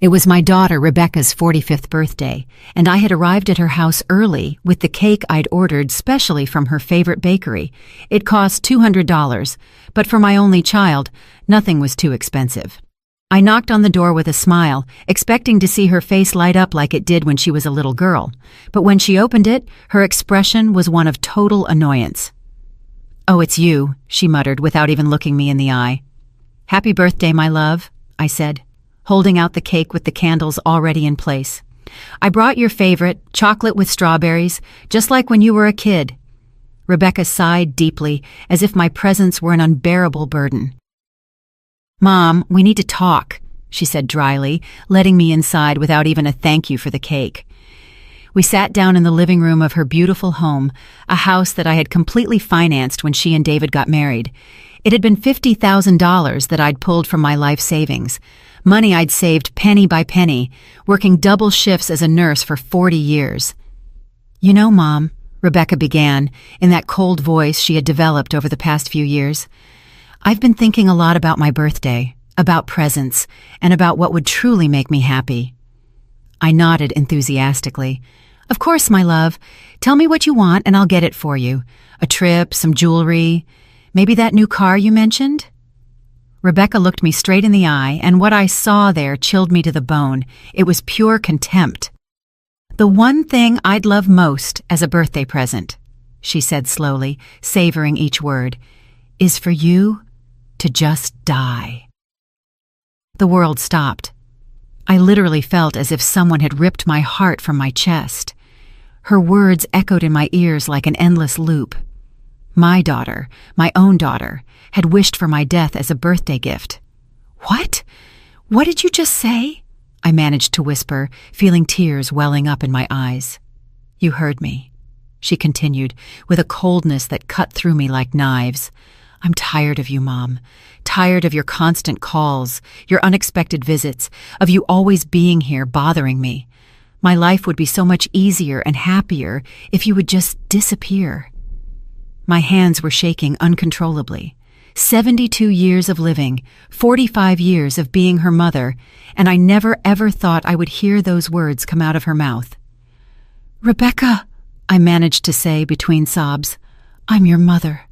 It was my daughter Rebecca's 45th birthday, and I had arrived at her house early with the cake I'd ordered specially from her favorite bakery. It cost $200, but for my only child, nothing was too expensive. I knocked on the door with a smile, expecting to see her face light up like it did when she was a little girl, but when she opened it, her expression was one of total annoyance. "Oh, it's you," she muttered without even looking me in the eye. "Happy birthday, my love," I said, holding out the cake with the candles already in place. "I brought your favorite, chocolate with strawberries, just like when you were a kid." Rebecca sighed deeply, as if my presence were an unbearable burden. "Mom, we need to talk," she said dryly, letting me inside without even a thank you for the cake. We sat down in the living room of her beautiful home, a house that I had completely financed when she and David got married. It had been $50,000 that I'd pulled from my life savings, money I'd saved penny by penny, working double shifts as a nurse for 40 years. "You know, Mom," Rebecca began, in that cold voice she had developed over the past few years, "I've been thinking a lot about my birthday, about presents, and about what would truly make me happy." I nodded enthusiastically. "Of course, my love. Tell me what you want and I'll get it for you. A trip, some jewelry, maybe that new car you mentioned?" Rebecca looked me straight in the eye, and what I saw there chilled me to the bone. It was pure contempt. "The one thing I'd love most as a birthday present," she said slowly, savoring each word, "is for you to just die." The world stopped. I literally felt as if someone had ripped my heart from my chest. Her words echoed in my ears like an endless loop. My daughter, my own daughter, had wished for my death as a birthday gift. "What? What did you just say?" I managed to whisper, feeling tears welling up in my eyes. "You heard me," she continued, with a coldness that cut through me like knives. "I'm tired of you, Mom. Tired of your constant calls, your unexpected visits, of you always being here bothering me. My life would be so much easier and happier if you would just disappear." My hands were shaking uncontrollably. 72 years of living, 45 years of being her mother, and I never ever thought I would hear those words come out of her mouth. "Rebecca," I managed to say between sobs, "I'm your mother.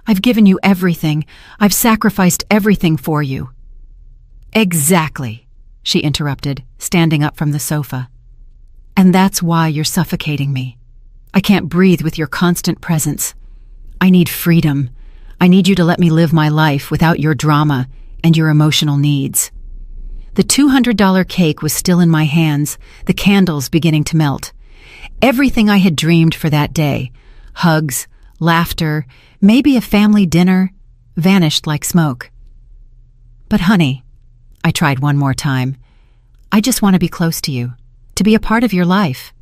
I've given you everything. I've sacrificed everything for you." "Exactly," she interrupted, standing up from the sofa. "And that's why you're suffocating me. I can't breathe with your constant presence. I need freedom. I need you to let me live my life without your drama and your emotional needs." The $200 cake was still in my hands, the candles beginning to melt. Everything I had dreamed for that day, hugs, laughter, maybe a family dinner, vanished like smoke. "But honey," I tried one more time, "I just want to be close to you, to be a part of your life.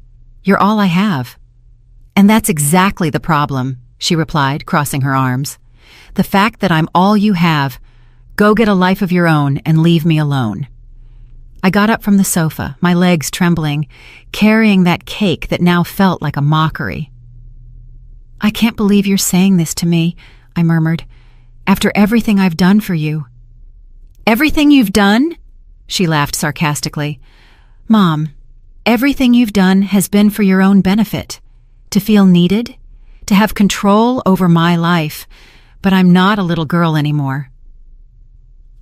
You're all I have." "And that's exactly the problem," she replied, crossing her arms. "The fact that I'm all you have. Go get a life of your own and leave me alone." I got up from the sofa, my legs trembling, carrying that cake that now felt like a mockery. "I can't believe you're saying this to me," I murmured, "after everything I've done for you." "Everything you've done?" she laughed sarcastically. "Mom, everything you've done has been for your own benefit, to feel needed, to have control over my life, but I'm not a little girl anymore."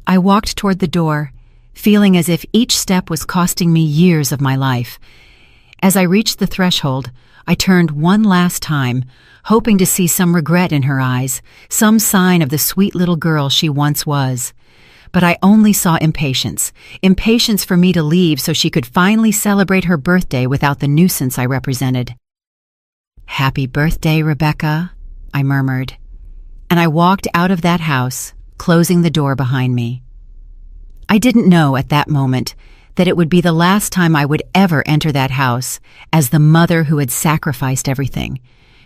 I walked toward the door, feeling as if each step was costing me years of my life. As I reached the threshold, I turned one last time, hoping to see some regret in her eyes, some sign of the sweet little girl she once was. But I only saw impatience for me to leave so she could finally celebrate her birthday without the nuisance I represented. "Happy birthday, Rebecca," I murmured, and I walked out of that house, closing the door behind me. I didn't know at that moment that it would be the last time I would ever enter that house as the mother who had sacrificed everything,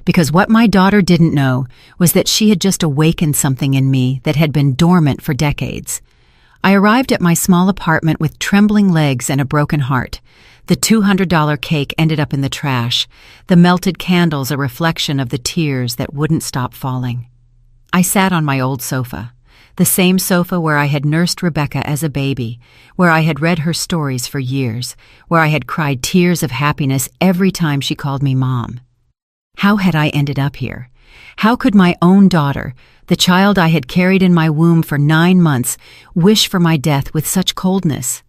because what my daughter didn't know was that she had just awakened something in me that had been dormant for decades. I arrived at my small apartment with trembling legs and a broken heart. The $200 cake ended up in the trash, the melted candles a reflection of the tears that wouldn't stop falling. I sat on my old sofa. the same sofa where I had nursed Rebecca as a baby, where I had read her stories for years, where I had cried tears of happiness every time she called me Mom. How had I ended up here? How could my own daughter, the child I had carried in my womb for 9 months, wish for my death with such coldness?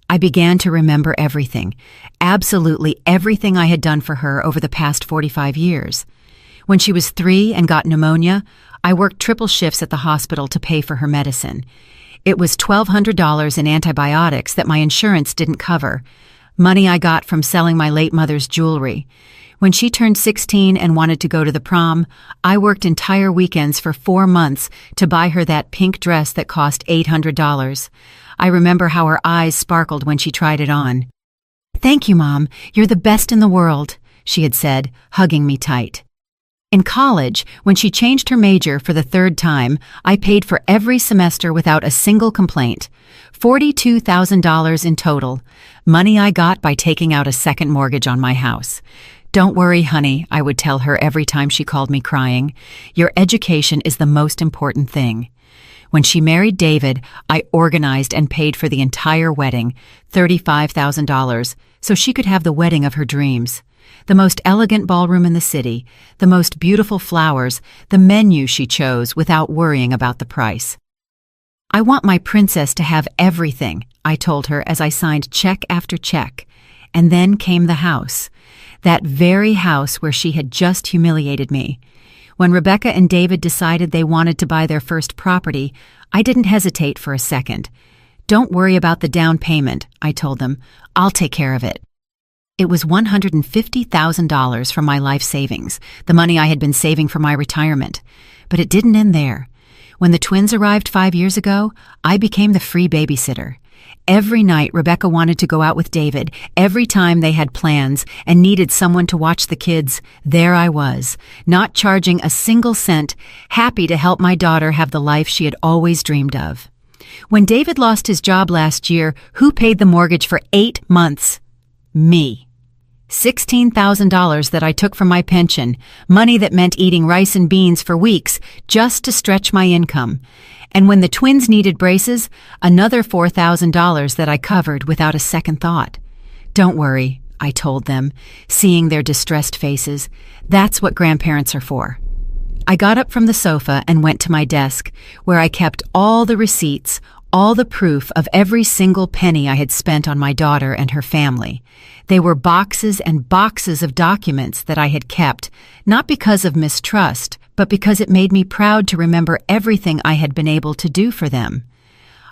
I began to remember everything, absolutely everything I had done for her over the past 45 years. When she was 3 and got pneumonia, I worked triple shifts at the hospital to pay for her medicine. It was $1,200 in antibiotics that my insurance didn't cover, money I got from selling my late mother's jewelry. When she turned 16 and wanted to go to the prom, I worked entire weekends for 4 months to buy her that pink dress that cost $800. I remember how her eyes sparkled when she tried it on. "Thank you, Mom. You're the best in the world," she had said, hugging me tight. In college, when she changed her major for the 3rd time, I paid for every semester without a single complaint. $42,000 in total, money I got by taking out a second mortgage on my house. "Don't worry, honey," I would tell her every time she called me crying. "Your education is the most important thing." When she married David, I organized and paid for the entire wedding, $35,000, so she could have the wedding of her dreams. The most elegant ballroom in the city, the most beautiful flowers, the menu she chose without worrying about the price. "I want my princess to have everything," I told her as I signed check after check. And then came the house, that very house where she had just humiliated me. When Rebecca and David decided they wanted to buy their first property, I didn't hesitate for a second. "Don't worry about the down payment," I told them. "I'll take care of it." It was $150,000 from my life savings, the money I had been saving for my retirement. But it didn't end there. When the twins arrived 5 years ago, I became the free babysitter. Every night Rebecca wanted to go out with David. Every time they had plans and needed someone to watch the kids, there I was, not charging a single cent, happy to help my daughter have the life she had always dreamed of. When David lost his job last year, who paid the mortgage for 8 months? Me. $16,000 that I took from my pension, money that meant eating rice and beans for weeks just to stretch my income. And when the twins needed braces, another $4,000 that I covered without a second thought. "Don't worry," I told them, seeing their distressed faces. "That's what grandparents are for." I got up from the sofa and went to my desk, where I kept all the receipts, all the proof of every single penny I had spent on my daughter and her family. They were boxes and boxes of documents that I had kept, not because of mistrust, but because it made me proud to remember everything I had been able to do for them.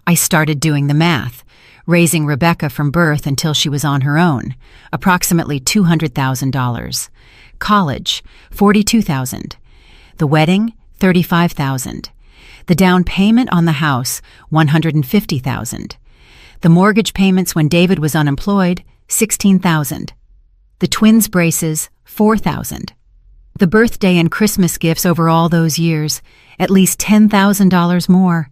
I started doing the math, raising Rebecca from birth until she was on her own, approximately $200,000. College, $42,000. The wedding, $35,000. The down payment on the house, $150,000. The mortgage payments when David was unemployed, $16,000. The twins' braces, $4,000. The birthday and Christmas gifts over all those years, at least $10,000 more.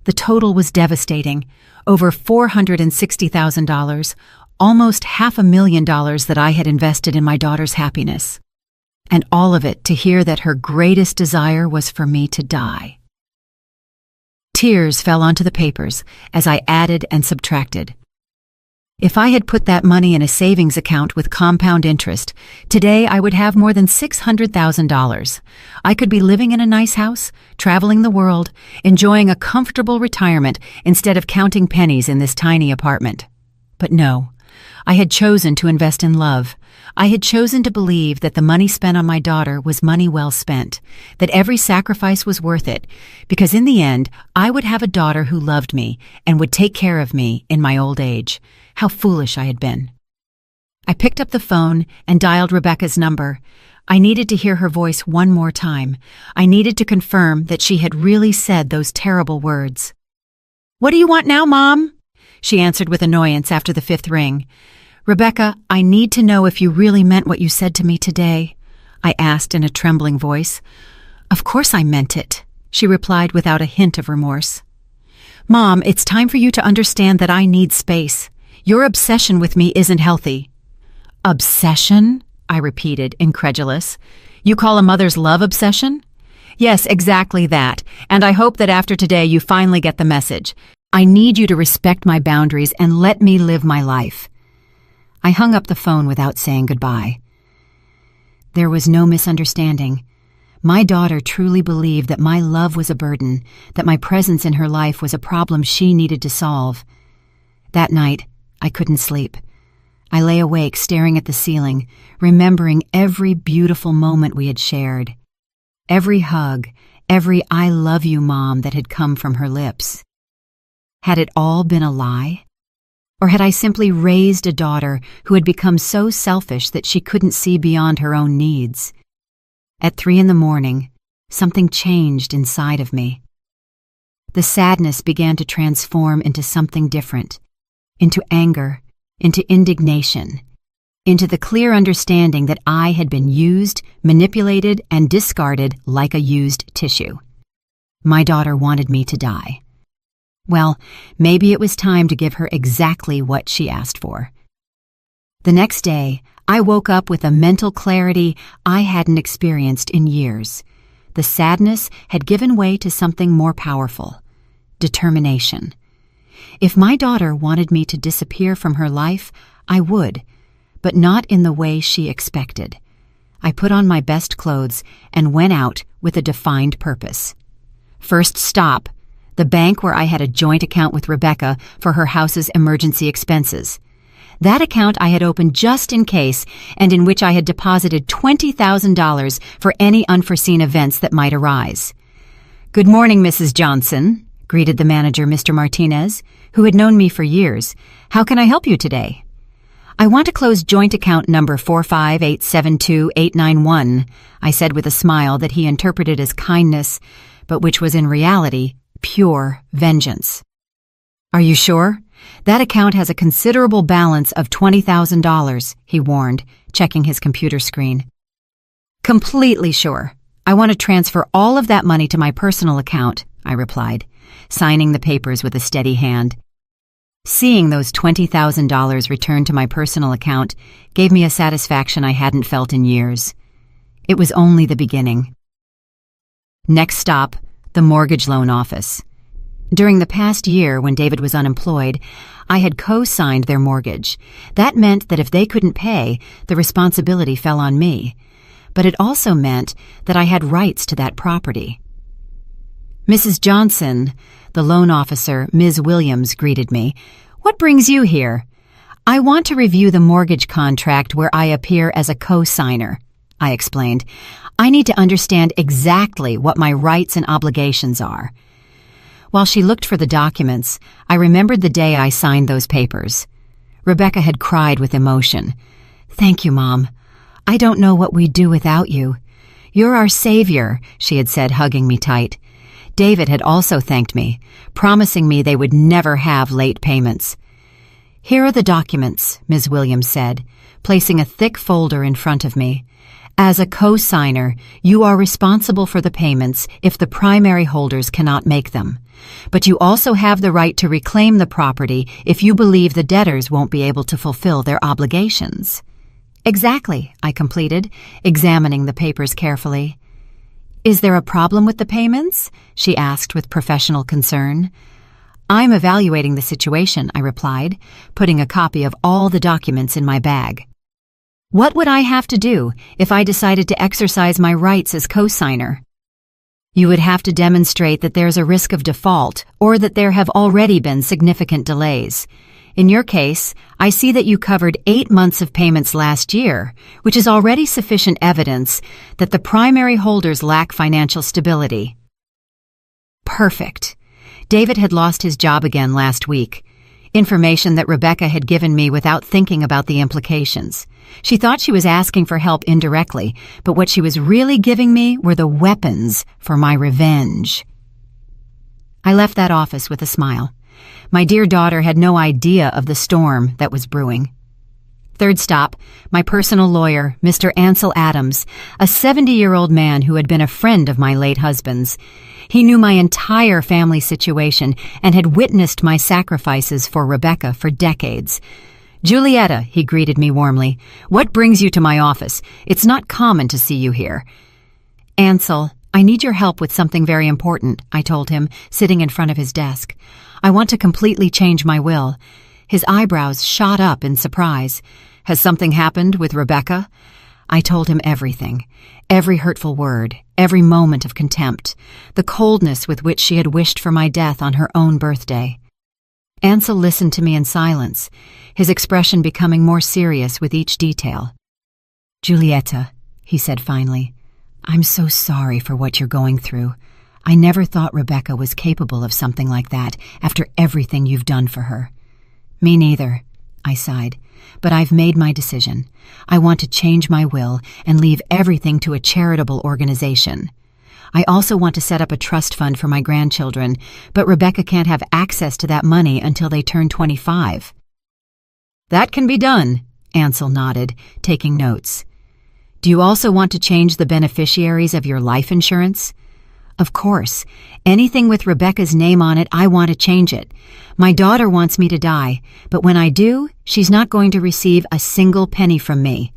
The total was devastating, over $460,000, almost $500,000 that I had invested in my daughter's happiness. And all of it to hear that her greatest desire was for me to die. Tears fell onto the papers as I added and subtracted. If I had put that money in a savings account with compound interest, today I would have more than $600,000. I could be living in a nice house, traveling the world, enjoying a comfortable retirement instead of counting pennies in this tiny apartment. But no, I had chosen to invest in love. I had chosen to believe that the money spent on my daughter was money well spent, that every sacrifice was worth it, because in the end, I would have a daughter who loved me and would take care of me in my old age. How foolish I had been. I picked up the phone and dialed Rebecca's number. I needed to hear her voice one more time. I needed to confirm that she had really said those terrible words. "What do you want now, Mom?" she answered with annoyance after the 5th ring. "Rebecca, I need to know if you really meant what you said to me today," I asked in a trembling voice. "Of course I meant it," she replied without a hint of remorse. "Mom, it's time for you to understand that I need space. Your obsession with me isn't healthy." "Obsession?" I repeated, incredulous. "You call a mother's love obsession?" Yes, exactly that. And I hope that after today you finally get the message. I need you to respect my boundaries and let me live my life. I hung up the phone without saying goodbye. There was no misunderstanding. My daughter truly believed that my love was a burden, that my presence in her life was a problem she needed to solve. That night, I couldn't sleep. I lay awake staring at the ceiling, remembering every beautiful moment we had shared. Every hug, every "I love you, Mom" that had come from her lips. Had it all been a lie? Or had I simply raised a daughter who had become so selfish that she couldn't see beyond her own needs? At 3 a.m, something changed inside of me. The sadness began to transform into something different, into anger, into indignation, into the clear understanding that I had been used, manipulated, and discarded like a used tissue. My daughter wanted me to die. Well, maybe it was time to give her exactly what she asked for. The next day, I woke up with a mental clarity I hadn't experienced in years. The sadness had given way to something more powerful: determination. If my daughter wanted me to disappear from her life, I would, but not in the way she expected. I put on my best clothes and went out with a defined purpose. First stop, the bank where I had a joint account with Rebecca for her house's emergency expenses. That account I had opened just in case, and in which I had deposited $20,000 for any unforeseen events that might arise. "Good morning, Mrs. Johnson," greeted the manager, Mr. Martinez, who had known me for years. "How can I help you today?" "I want to close joint account number 45872-891, I said with a smile that he interpreted as kindness, but which was in reality pure vengeance. "Are you sure? That account has a considerable balance of $20,000, he warned, checking his computer screen. "Completely sure. I want to transfer all of that money to my personal account," I replied, signing the papers with a steady hand. Seeing those $20,000 returned to my personal account gave me a satisfaction I hadn't felt in years. It was only the beginning. Next stop, the mortgage loan office. During the past year, when David was unemployed, I had co-signed their mortgage. That meant that if they couldn't pay, the responsibility fell on me. But it also meant that I had rights to that property. "Mrs. Johnson," the loan officer, Ms. Williams, greeted me. "What brings you here?" "I want to review the mortgage contract where I appear as a co-signer," I explained. "I need to understand exactly what my rights and obligations are." While she looked for the documents, I remembered the day I signed those papers. Rebecca had cried with emotion. "Thank you, Mom. I don't know what we'd do without you. You're our savior," she had said, hugging me tight. David had also thanked me, promising me they would never have late payments. "Here are the documents," Ms. Williams said, placing a thick folder in front of me. "As a co-signer, you are responsible for the payments if the primary holders cannot make them. But you also have the right to reclaim the property if you believe the debtors won't be able to fulfill their obligations." "Exactly," I completed, examining the papers carefully. "Is there a problem with the payments?" she asked with professional concern. "I'm evaluating the situation," I replied, putting a copy of all the documents in my bag. "What would I have to do if I decided to exercise my rights as co-signer?" "You would have to demonstrate that there's a risk of default or that there have already been significant delays. In your case, I see that you covered 8 months of payments last year, which is already sufficient evidence that the primary holders lack financial stability." Perfect. David had lost his job again last week. Information that Rebecca had given me without thinking about the implications. She thought she was asking for help indirectly, but what she was really giving me were the weapons for my revenge. I left that office with a smile. My dear daughter had no idea of the storm that was brewing. Third stop, my personal lawyer, Mr. Ansel Adams, a 70-year-old man who had been a friend of my late husband's. He knew my entire family situation and had witnessed my sacrifices for Rebecca for decades. "Julietta," he greeted me warmly, "what brings you to my office? It's not common to see you here." "Ansel, "I need your help with something very important," I told him, sitting in front of his desk. "I want to completely change my will." His eyebrows shot up in surprise. "Has something happened with Rebecca?" I told him everything. Every hurtful word, every moment of contempt, the coldness with which she had wished for my death on her own birthday. Ansel listened to me in silence, his expression becoming more serious with each detail. "Julieta," he said finally, "I'm so sorry for what you're going through. I never thought Rebecca was capable of something like that after everything you've done for her." "Me neither," I sighed, "but I've made my decision. I want to change my will and leave everything to a charitable organization. I also want to set up a trust fund for my grandchildren, but Rebecca can't have access to that money until they turn 25. "That can be done," Ansel nodded, taking notes. "Do you also want to change the beneficiaries of your life insurance?" "Of course. Anything with Rebecca's name on it, I want to change it. My daughter wants me to die, but when I do, she's not going to receive a single penny from me."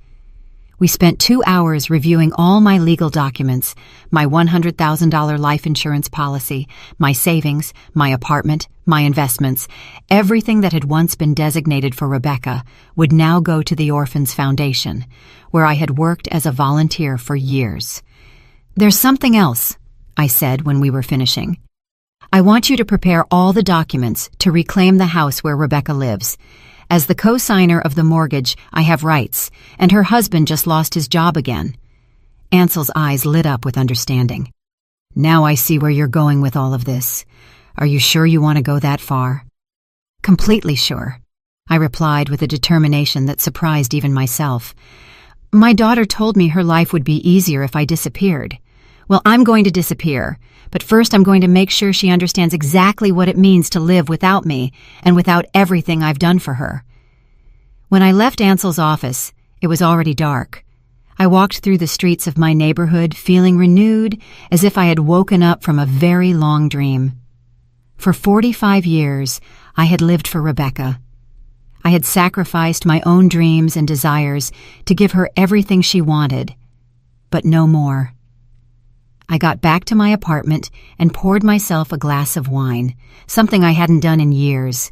We spent 2 hours reviewing all my legal documents, my $100,000 life insurance policy, my savings, my apartment, my investments. Everything that had once been designated for Rebecca would now go to the Orphans Foundation, where I had worked as a volunteer for years. "There's something else," I said when we were finishing. "I want you to prepare all the documents to reclaim the house where Rebecca lives. As the co-signer of the mortgage, I have rights, and her husband just lost his job again." Ansel's eyes lit up with understanding. "Now I see where you're going with all of this. Are you sure you want to go that far?" "Completely sure," I replied with a determination that surprised even myself. "My daughter told me her life would be easier if I disappeared. Well, I'm going to disappear, but first I'm going to make sure she understands exactly what it means to live without me and without everything I've done for her." When I left Ansel's office, it was already dark. I walked through the streets of my neighborhood feeling renewed, as if I had woken up from a very long dream. For 45 years, I had lived for Rebecca. I had sacrificed my own dreams and desires to give her everything she wanted, but no more. I got back to my apartment and poured myself a glass of wine, something I hadn't done in years.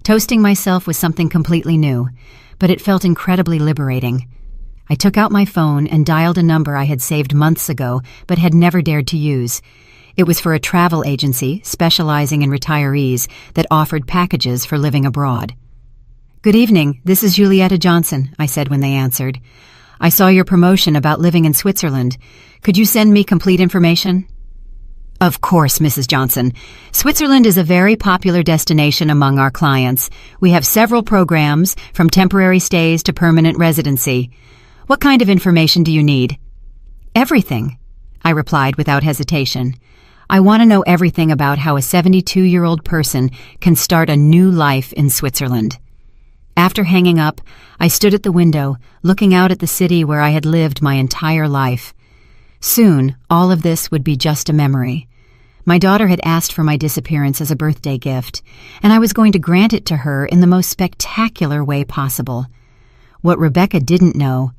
Toasting myself was something completely new, but it felt incredibly liberating. I took out my phone and dialed a number I had saved months ago but had never dared to use. It was for a travel agency specializing in retirees that offered packages for living abroad. "Good evening, this is Julieta Johnson," I said when they answered. "I saw your promotion about living in Switzerland. Could you send me complete information?" "Of course, Mrs. Johnson. Switzerland is a very popular destination among our clients. We have several programs, from temporary stays to permanent residency. What kind of information do you need?" "Everything," I replied without hesitation. "I want to know everything about how a 72-year-old person can start a new life in Switzerland." After hanging up, I stood at the window, looking out at the city where I had lived my entire life. Soon, all of this would be just a memory. My daughter had asked for my disappearance as a birthday gift, and I was going to grant it to her in the most spectacular way possible. What Rebecca didn't know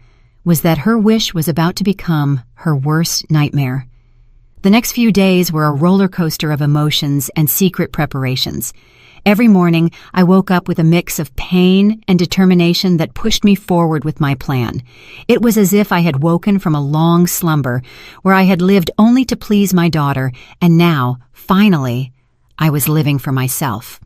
was that her wish was about to become her worst nightmare. The next few days were a roller coaster of emotions and secret preparations. Every morning, I woke up with a mix of pain and determination that pushed me forward with my plan. It was as if I had woken from a long slumber where I had lived only to please my daughter, and now, finally, I was living for myself.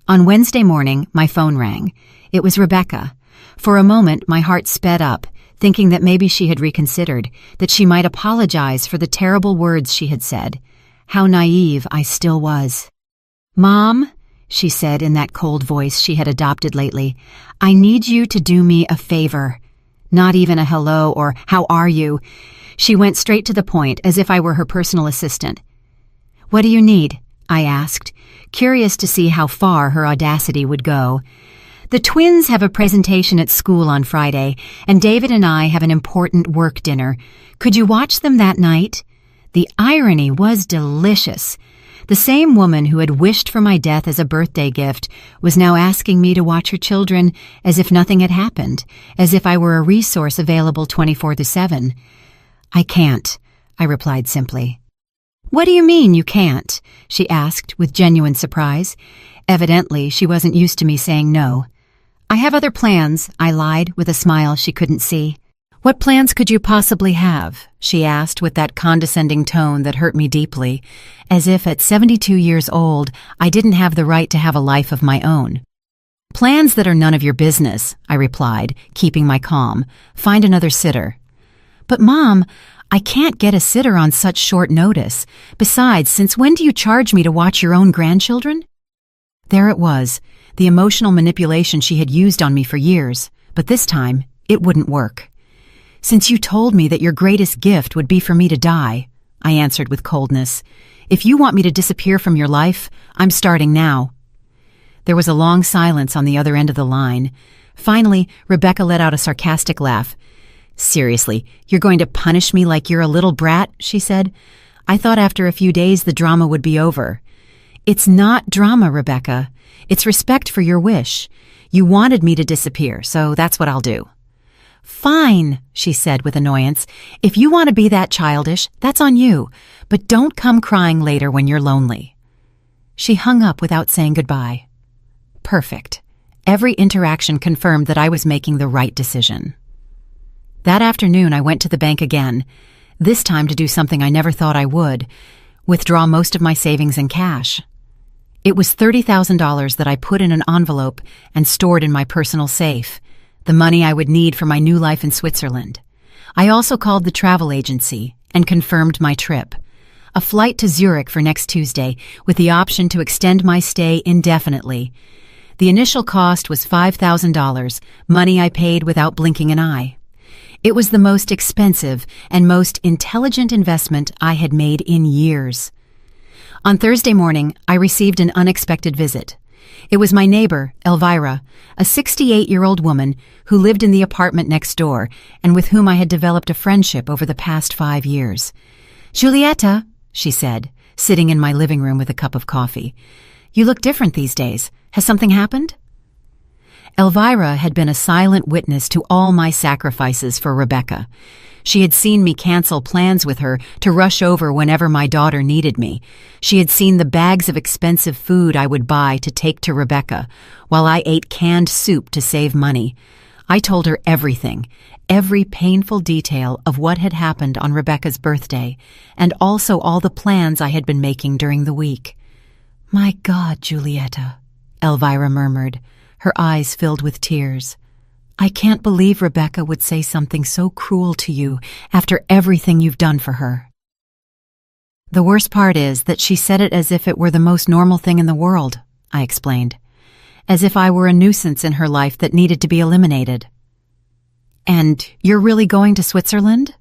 On Wednesday morning, my phone rang. It was Rebecca. For a moment, my heart sped up, thinking that maybe she had reconsidered, that she might apologize for the terrible words she had said. How naive I still was. "Mom," she said in that cold voice she had adopted lately, "I need you to do me a favor." Not even a hello or "how are you?" She went straight to the point, as if I were her personal assistant. "What do you need?" I asked, curious to see how far her audacity would go. "The twins have a presentation at school on Friday, and David and I have an important work dinner. Could you watch them that night?" The irony was delicious. The same woman who had wished for my death as a birthday gift was now asking me to watch her children as if nothing had happened, as if I were a resource available 24/7. "I can't," I replied simply. What do you mean you can't? She asked with genuine surprise. Evidently, she wasn't used to me saying no. I have other plans, I lied with a smile she couldn't see. What plans could you possibly have? She asked with that condescending tone that hurt me deeply, as if at 72 years old I didn't have the right to have a life of my own. Plans that are none of your business, I replied, keeping my calm. Find another sitter. But Mom, I can't get a sitter on such short notice. Besides, since when do you charge me to watch your own grandchildren? There it was, the emotional manipulation she had used on me for years, but this time it wouldn't work. Since you told me that your greatest gift would be for me to die, I answered with coldness. If you want me to disappear from your life, I'm starting now. There was a long silence on the other end of the line. Finally, Rebecca let out a sarcastic laugh. Seriously, you're going to punish me like you're a little brat, she said. I thought after a few days the drama would be over. It's not drama, Rebecca. It's respect for your wish. You wanted me to disappear, so that's what I'll do. Fine, she said with annoyance. If you want to be that childish, that's on you, but don't come crying later when you're lonely. She hung up without saying goodbye. Perfect. Every interaction confirmed that I was making the right decision. That afternoon, I went to the bank again, this time to do something I never thought I would, withdraw most of my savings in cash. It was $30,000 that I put in an envelope and stored in my personal safe, the money I would need for my new life in Switzerland. I also called the travel agency and confirmed my trip. A flight to Zurich for next Tuesday with the option to extend my stay indefinitely. The initial cost was $5,000, money I paid without blinking an eye. It was the most expensive and most intelligent investment I had made in years. On Thursday morning, I received an unexpected visit. It was my neighbor, Elvira, a 68-year-old woman who lived in the apartment next door and with whom I had developed a friendship over the past 5 years. Julieta, she said, sitting in my living room with a cup of coffee. You look different these days. Has something happened? Elvira had been a silent witness to all my sacrifices for Rebecca. She had seen me cancel plans with her to rush over whenever my daughter needed me. She had seen the bags of expensive food I would buy to take to Rebecca, while I ate canned soup to save money. I told her everything, every painful detail of what had happened on Rebecca's birthday, and also all the plans I had been making during the week. My God, Julieta, Elvira murmured, her eyes filled with tears. I can't believe Rebecca would say something so cruel to you after everything you've done for her. The worst part is that she said it as if it were the most normal thing in the world, I explained, as if I were a nuisance in her life that needed to be eliminated. And you're really going to Switzerland?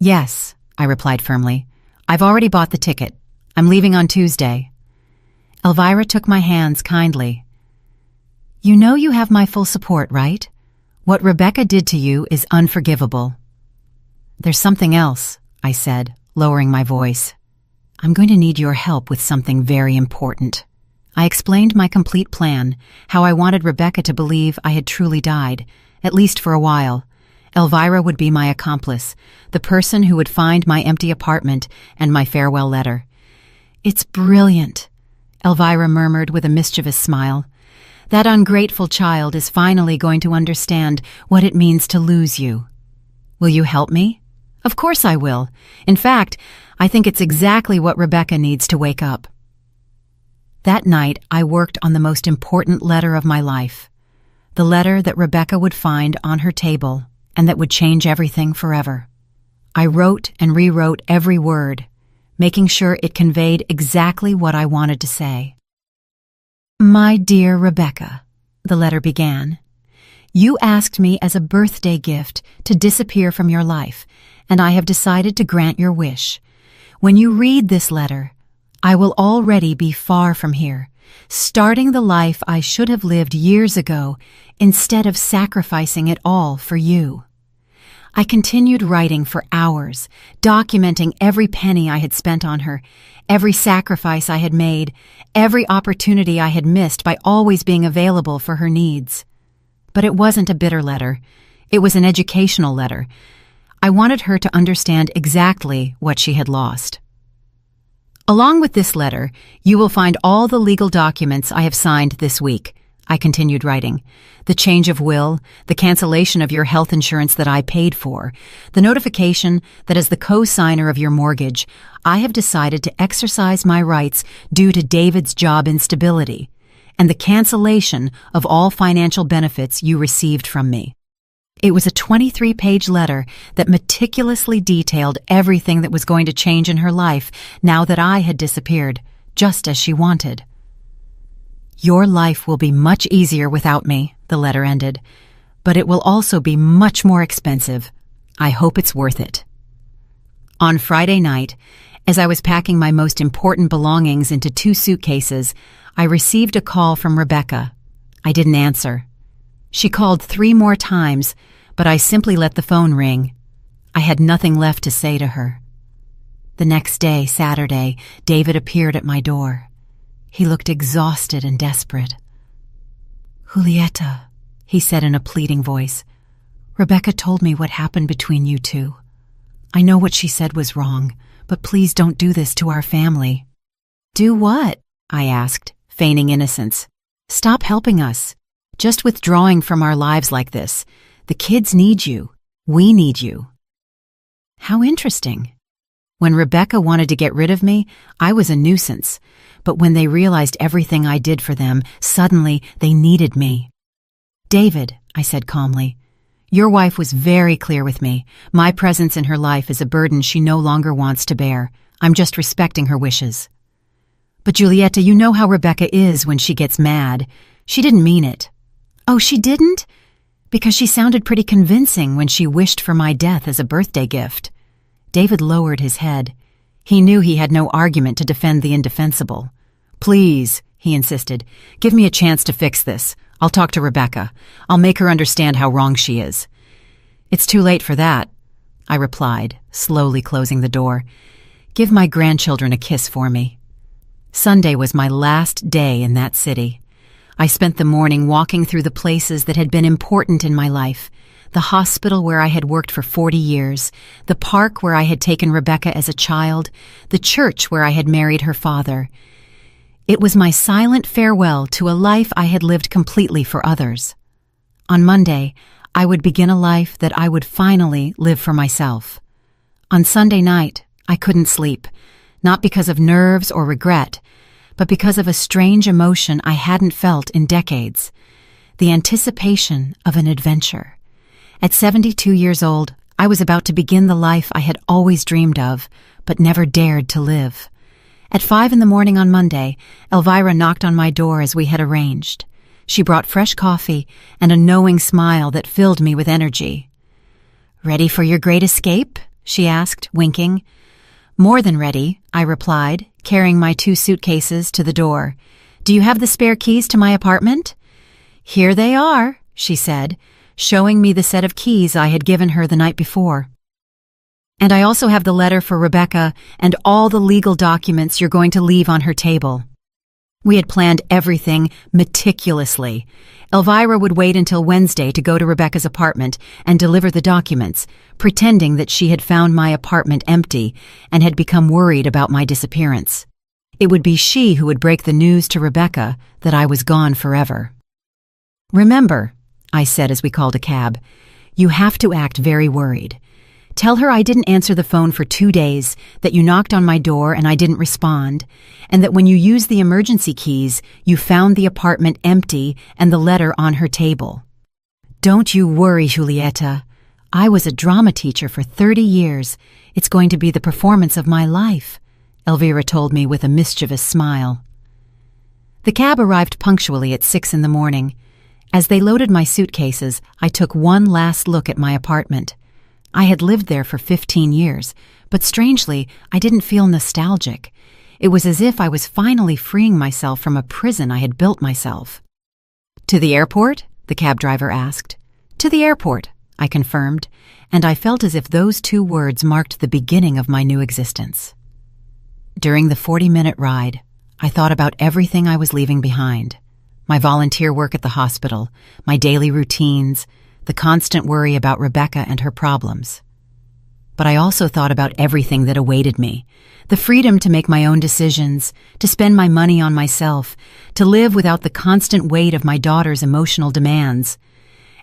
Yes, I replied firmly. I've already bought the ticket. I'm leaving on Tuesday. Elvira took my hands kindly. You know you have my full support, right? What Rebecca did to you is unforgivable. There's something else, I said, lowering my voice. I'm going to need your help with something very important. I explained my complete plan, how I wanted Rebecca to believe I had truly died, at least for a while. Elvira would be my accomplice, the person who would find my empty apartment and my farewell letter. It's brilliant, Elvira murmured with a mischievous smile. That ungrateful child is finally going to understand what it means to lose you. Will you help me? Of course I will. In fact, I think it's exactly what Rebecca needs to wake up. That night, I worked on the most important letter of my life. The letter that Rebecca would find on her table and that would change everything forever. I wrote and rewrote every word, making sure it conveyed exactly what I wanted to say. My dear Rebecca, the letter began, you asked me as a birthday gift to disappear from your life, and I have decided to grant your wish. When you read this letter, I will already be far from here, starting the life I should have lived years ago instead of sacrificing it all for you. I continued writing for hours, documenting every penny I had spent on her, every sacrifice I had made, every opportunity I had missed by always being available for her needs. But it wasn't a bitter letter. It was an educational letter. I wanted her to understand exactly what she had lost. Along with this letter, you will find all the legal documents I have signed this week, I continued writing. The change of will, the cancellation of your health insurance that I paid for, the notification that as the co-signer of your mortgage, I have decided to exercise my rights due to David's job instability, and the cancellation of all financial benefits you received from me. It was a 23-page letter that meticulously detailed everything that was going to change in her life now that I had disappeared, just as she wanted. Your life will be much easier without me, the letter ended, but it will also be much more expensive. I hope it's worth it. On Friday night, as I was packing my most important belongings into 2 suitcases, I received a call from Rebecca. I didn't answer. She called 3 more times, but I simply let the phone ring. I had nothing left to say to her. The next day, Saturday, David appeared at my door. He looked exhausted and desperate. "Julieta," he said in a pleading voice, "Rebecca told me what happened between you two. I know what she said was wrong, but please don't do this to our family." "Do what?" I asked, feigning innocence. "Stop helping us. Just withdrawing from our lives like this. The kids need you. We need you." How interesting. When Rebecca wanted to get rid of me, I was a nuisance. But when they realized everything I did for them, suddenly they needed me. "David," I said calmly, "your wife was very clear with me. My presence in her life is a burden she no longer wants to bear. I'm just respecting her wishes." "But Julieta, you know how Rebecca is when she gets mad. She didn't mean it." "Oh, she didn't?" "Because she sounded pretty convincing when she wished for my death as a birthday gift." David lowered his head. He knew he had no argument to defend the indefensible. "Please," he insisted, "give me a chance to fix this. I'll talk to Rebecca. I'll make her understand how wrong she is." "It's too late for that," I replied, slowly closing the door. "Give my grandchildren a kiss for me." Sunday was my last day in that city. I spent the morning walking through the places that had been important in my life. The hospital where I had worked for 40 years, the park where I had taken Rebecca as a child, the church where I had married her father. It was my silent farewell to a life I had lived completely for others. On Monday, I would begin a life that I would finally live for myself. On Sunday night, I couldn't sleep, not because of nerves or regret, but because of a strange emotion I hadn't felt in decades, the anticipation of an adventure. At 72 years old, I was about to begin the life I had always dreamed of, but never dared to live. At 5 a.m. on Monday, Elvira knocked on my door as we had arranged. She brought fresh coffee and a knowing smile that filled me with energy. "Ready for your great escape?" she asked, winking. "More than ready," I replied, carrying my 2 suitcases to the door. "Do you have the spare keys to my apartment?" "Here they are," she said, showing me the set of keys I had given her the night before. "And I also have the letter for Rebecca and all the legal documents you're going to leave on her table." We had planned everything meticulously. Elvira would wait until Wednesday to go to Rebecca's apartment and deliver the documents, pretending that she had found my apartment empty and had become worried about my disappearance. It would be she who would break the news to Rebecca that I was gone forever. "Remember," I said as we called a cab, "you have to act very worried. Tell her I didn't answer the phone for 2 days, that you knocked on my door and I didn't respond, and that when you used the emergency keys, you found the apartment empty and the letter on her table. Don't you worry, Julieta. I was a drama teacher for 30 years. It's going to be the performance of my life," Elvira told me with a mischievous smile. The cab arrived punctually at 6 a.m. As they loaded my suitcases, I took one last look at my apartment. I had lived there for 15 years, but strangely, I didn't feel nostalgic. It was as if I was finally freeing myself from a prison I had built myself. "To the airport?" the cab driver asked. "To the airport," I confirmed, and I felt as if those 2 words marked the beginning of my new existence. During the 40-minute ride, I thought about everything I was leaving behind. My volunteer work at the hospital, my daily routines, the constant worry about Rebecca and her problems. but I also thought about everything that awaited me. The freedom to make my own decisions, to spend my money on myself, to live without the constant weight of my daughter's emotional demands.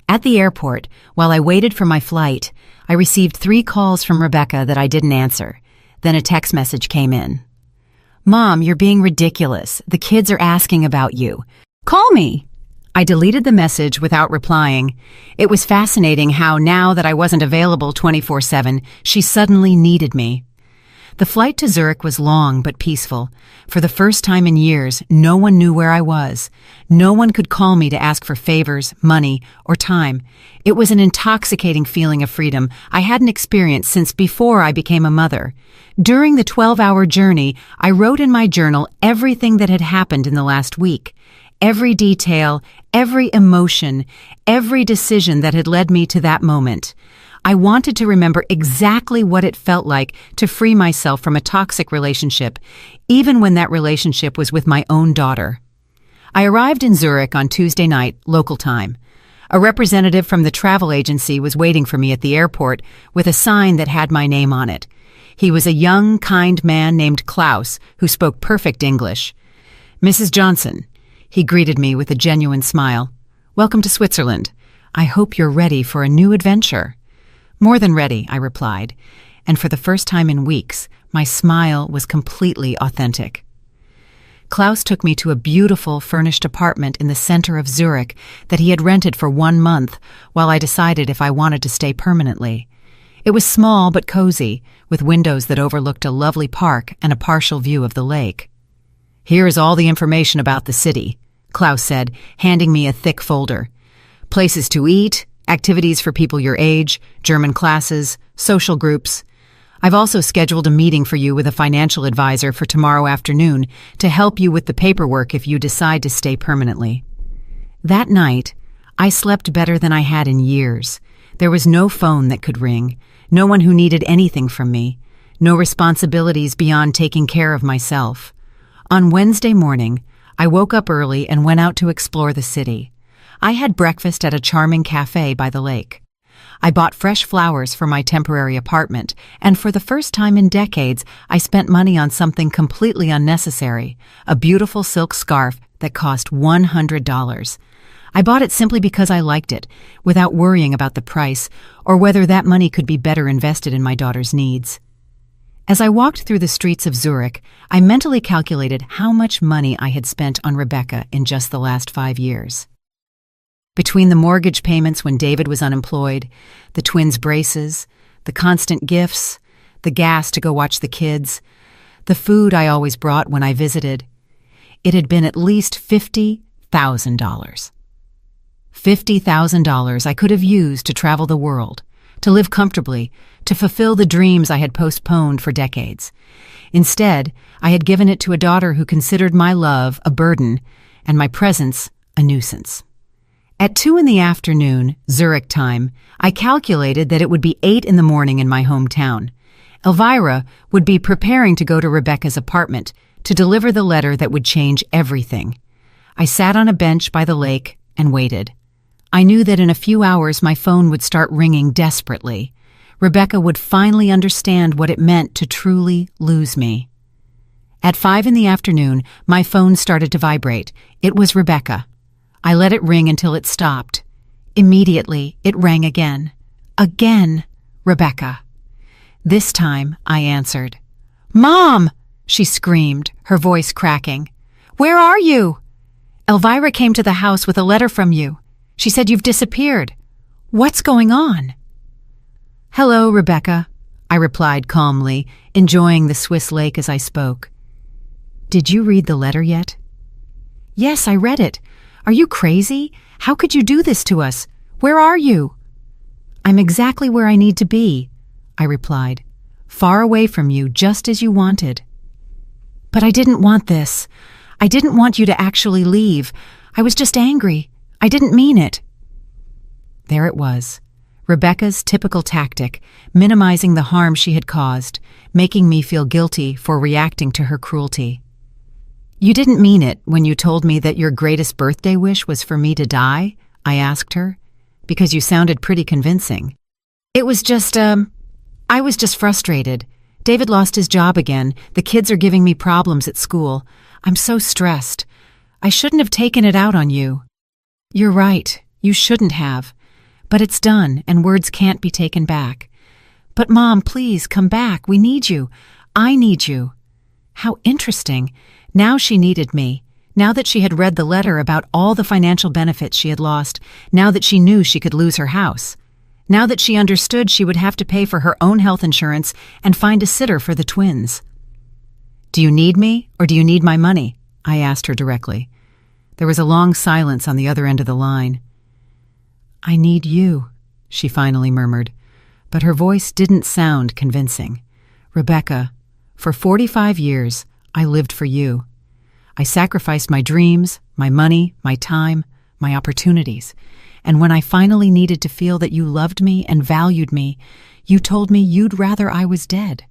At the airport, while I waited for my flight, I received 3 calls from Rebecca that I didn't answer. Then a text message came in. "Mom, you're being ridiculous. The kids are asking about you. Call me." I deleted the message without replying. It was fascinating how, now that I wasn't available 24/7, she suddenly needed me. The flight to Zurich was long but peaceful. For the first time in years, no one knew where I was. No one could call me to ask for favors, money, or time. It was an intoxicating feeling of freedom I hadn't experienced since before I became a mother. During the 12-hour journey, I wrote in my journal everything that had happened in the last week. Every detail, every emotion, every decision that had led me to that moment. I wanted to remember exactly what it felt like to free myself from a toxic relationship, even when that relationship was with my own daughter. I arrived in Zurich on Tuesday night, local time. A representative from the travel agency was waiting for me at the airport with a sign that had my name on it. He was a young, kind man named Klaus who spoke perfect English. "Mrs. Johnson," he greeted me with a genuine smile. "Welcome to Switzerland. I hope you're ready for a new adventure." "More than ready," I replied, and for the first time in weeks, my smile was completely authentic. Klaus took me to a beautiful furnished apartment in the center of Zurich that he had rented for 1 month while I decided if I wanted to stay permanently. It was small but cozy, with windows that overlooked a lovely park and a partial view of the lake. "Here is all the information about the city," Klaus said, handing me a thick folder. "Places to eat, activities for people your age, German classes, social groups. I've also scheduled a meeting for you with a financial advisor for tomorrow afternoon to help you with the paperwork if you decide to stay permanently." That night, I slept better than I had in years. There was no phone that could ring, no one who needed anything from me, no responsibilities beyond taking care of myself. On Wednesday morning, I woke up early and went out to explore the city. I had breakfast at a charming cafe by the lake. I bought fresh flowers for my temporary apartment, and for the first time in decades, I spent money on something completely unnecessary, a beautiful silk scarf that cost $100. I bought it simply because I liked it, without worrying about the price or whether that money could be better invested in my daughter's needs. As I walked through the streets of Zurich, I mentally calculated how much money I had spent on Rebecca in just the last 5 years. Between the mortgage payments when David was unemployed, the twins' braces, the constant gifts, the gas to go watch the kids, the food I always brought when I visited, it had been at least $50,000. $50,000 I could have used to travel the world, to live comfortably, to fulfill the dreams I had postponed for decades. Instead, I had given it to a daughter who considered my love a burden and my presence a nuisance. At 2 p.m, Zurich time, I calculated that it would be 8 in the morning in my hometown. Elvira would be preparing to go to Rebecca's apartment to deliver the letter that would change everything. I sat on a bench by the lake and waited. I knew that in a few hours my phone would start ringing desperately. Rebecca would finally understand what it meant to truly lose me. At 5 p.m, my phone started to vibrate. It was Rebecca. I let it ring until it stopped. Immediately, it rang again. Again, Rebecca. This time, I answered. "Mom!" she screamed, her voice cracking. "Where are you?" "Elvira came to the house with a letter from you. She said you've disappeared. What's going on?" "Hello, Rebecca," I replied calmly, enjoying the Swiss lake as I spoke. "Did you read the letter yet?" "Yes, I read it. Are you crazy? How could you do this to us? Where are you?" "I'm exactly where I need to be," I replied. "Far away from you, just as you wanted." "But I didn't want this. I didn't want you to actually leave. I was just angry. I didn't mean it." There it was. Rebecca's typical tactic, minimizing the harm she had caused, making me feel guilty for reacting to her cruelty. "You didn't mean it when you told me that your greatest birthday wish was for me to die?" I asked her, "because you sounded pretty convincing." "It was just, I was just frustrated. David lost his job again. The kids are giving me problems at school. I'm so stressed. I shouldn't have taken it out on you. You're right. You shouldn't have. But it's done, and words can't be taken back. But Mom, please, come back. We need you. I need you. How interesting. Now she needed me. Now that she had read the letter about all the financial benefits she had lost. Now that she knew she could lose her house. Now that she understood she would have to pay for her own health insurance and find a sitter for the twins. Do you need me, or do you need my money? I asked her directly. There was a long silence on the other end of the line. I need you, she finally murmured, but her voice didn't sound convincing. Rebecca, for 45 years, I lived for you. I sacrificed my dreams, my money, my time, my opportunities. And when I finally needed to feel that you loved me and valued me, you told me you'd rather I was dead.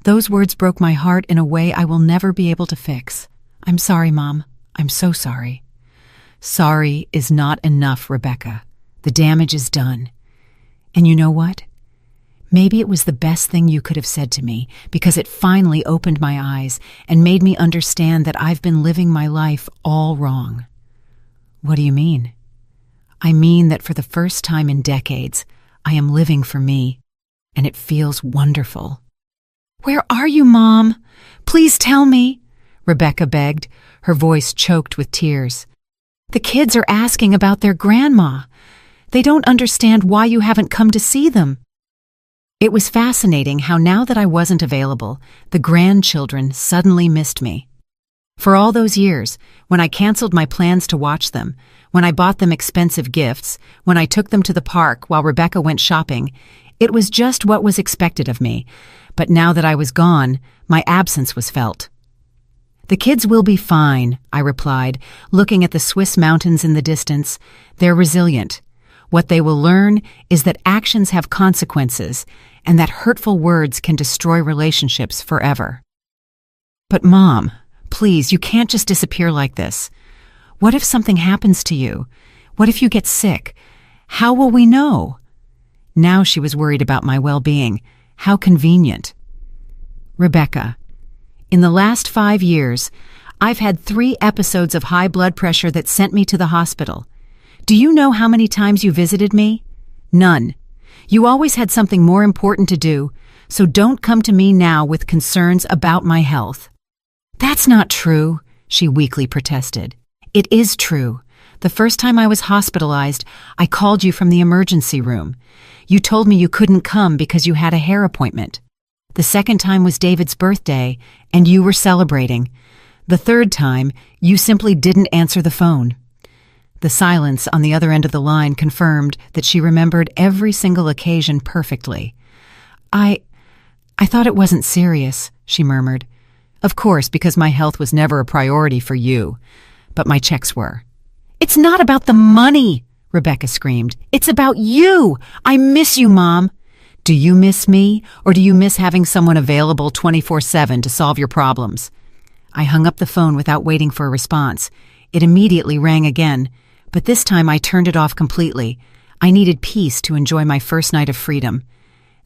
Those words broke my heart in a way I will never be able to fix. I'm sorry, Mom. I'm so sorry. Sorry is not enough, Rebecca. The damage is done. And you know what? Maybe it was the best thing you could have said to me, because it finally opened my eyes and made me understand that I've been living my life all wrong. What do you mean? I mean that for the first time in decades, I am living for me, and it feels wonderful. Where are you, Mom? Please tell me, Rebecca begged, her voice choked with tears. The kids are asking about their grandma. They don't understand why you haven't come to see them. It was fascinating how now that I wasn't available, the grandchildren suddenly missed me. For all those years, when I canceled my plans to watch them, when I bought them expensive gifts, when I took them to the park while Rebecca went shopping, it was just what was expected of me. But now that I was gone, my absence was felt. The kids will be fine, I replied, looking at the Swiss mountains in the distance. They're resilient. What they will learn is that actions have consequences and that hurtful words can destroy relationships forever. But Mom, please, you can't just disappear like this. What if something happens to you? What if you get sick? How will we know? Now she was worried about my well-being. How convenient. Rebecca, in the last 5 years, I've had 3 episodes of high blood pressure that sent me to the hospital. Do you know how many times you visited me? None. You always had something more important to do, so don't come to me now with concerns about my health. That's not true, she weakly protested. It is true. The first time I was hospitalized, I called you from the emergency room. You told me you couldn't come because you had a hair appointment. The second time was David's birthday, and you were celebrating. The third time, you simply didn't answer the phone. The silence on the other end of the line confirmed that she remembered every single occasion perfectly. I thought it wasn't serious, she murmured. Of course, because my health was never a priority for you. But my checks were. It's not about the money, Rebecca screamed. It's about you. I miss you, Mom. Do you miss me, or do you miss having someone available 24/7 to solve your problems? I hung up the phone without waiting for a response. It immediately rang again, but this time I turned it off completely. I needed peace to enjoy my first night of freedom.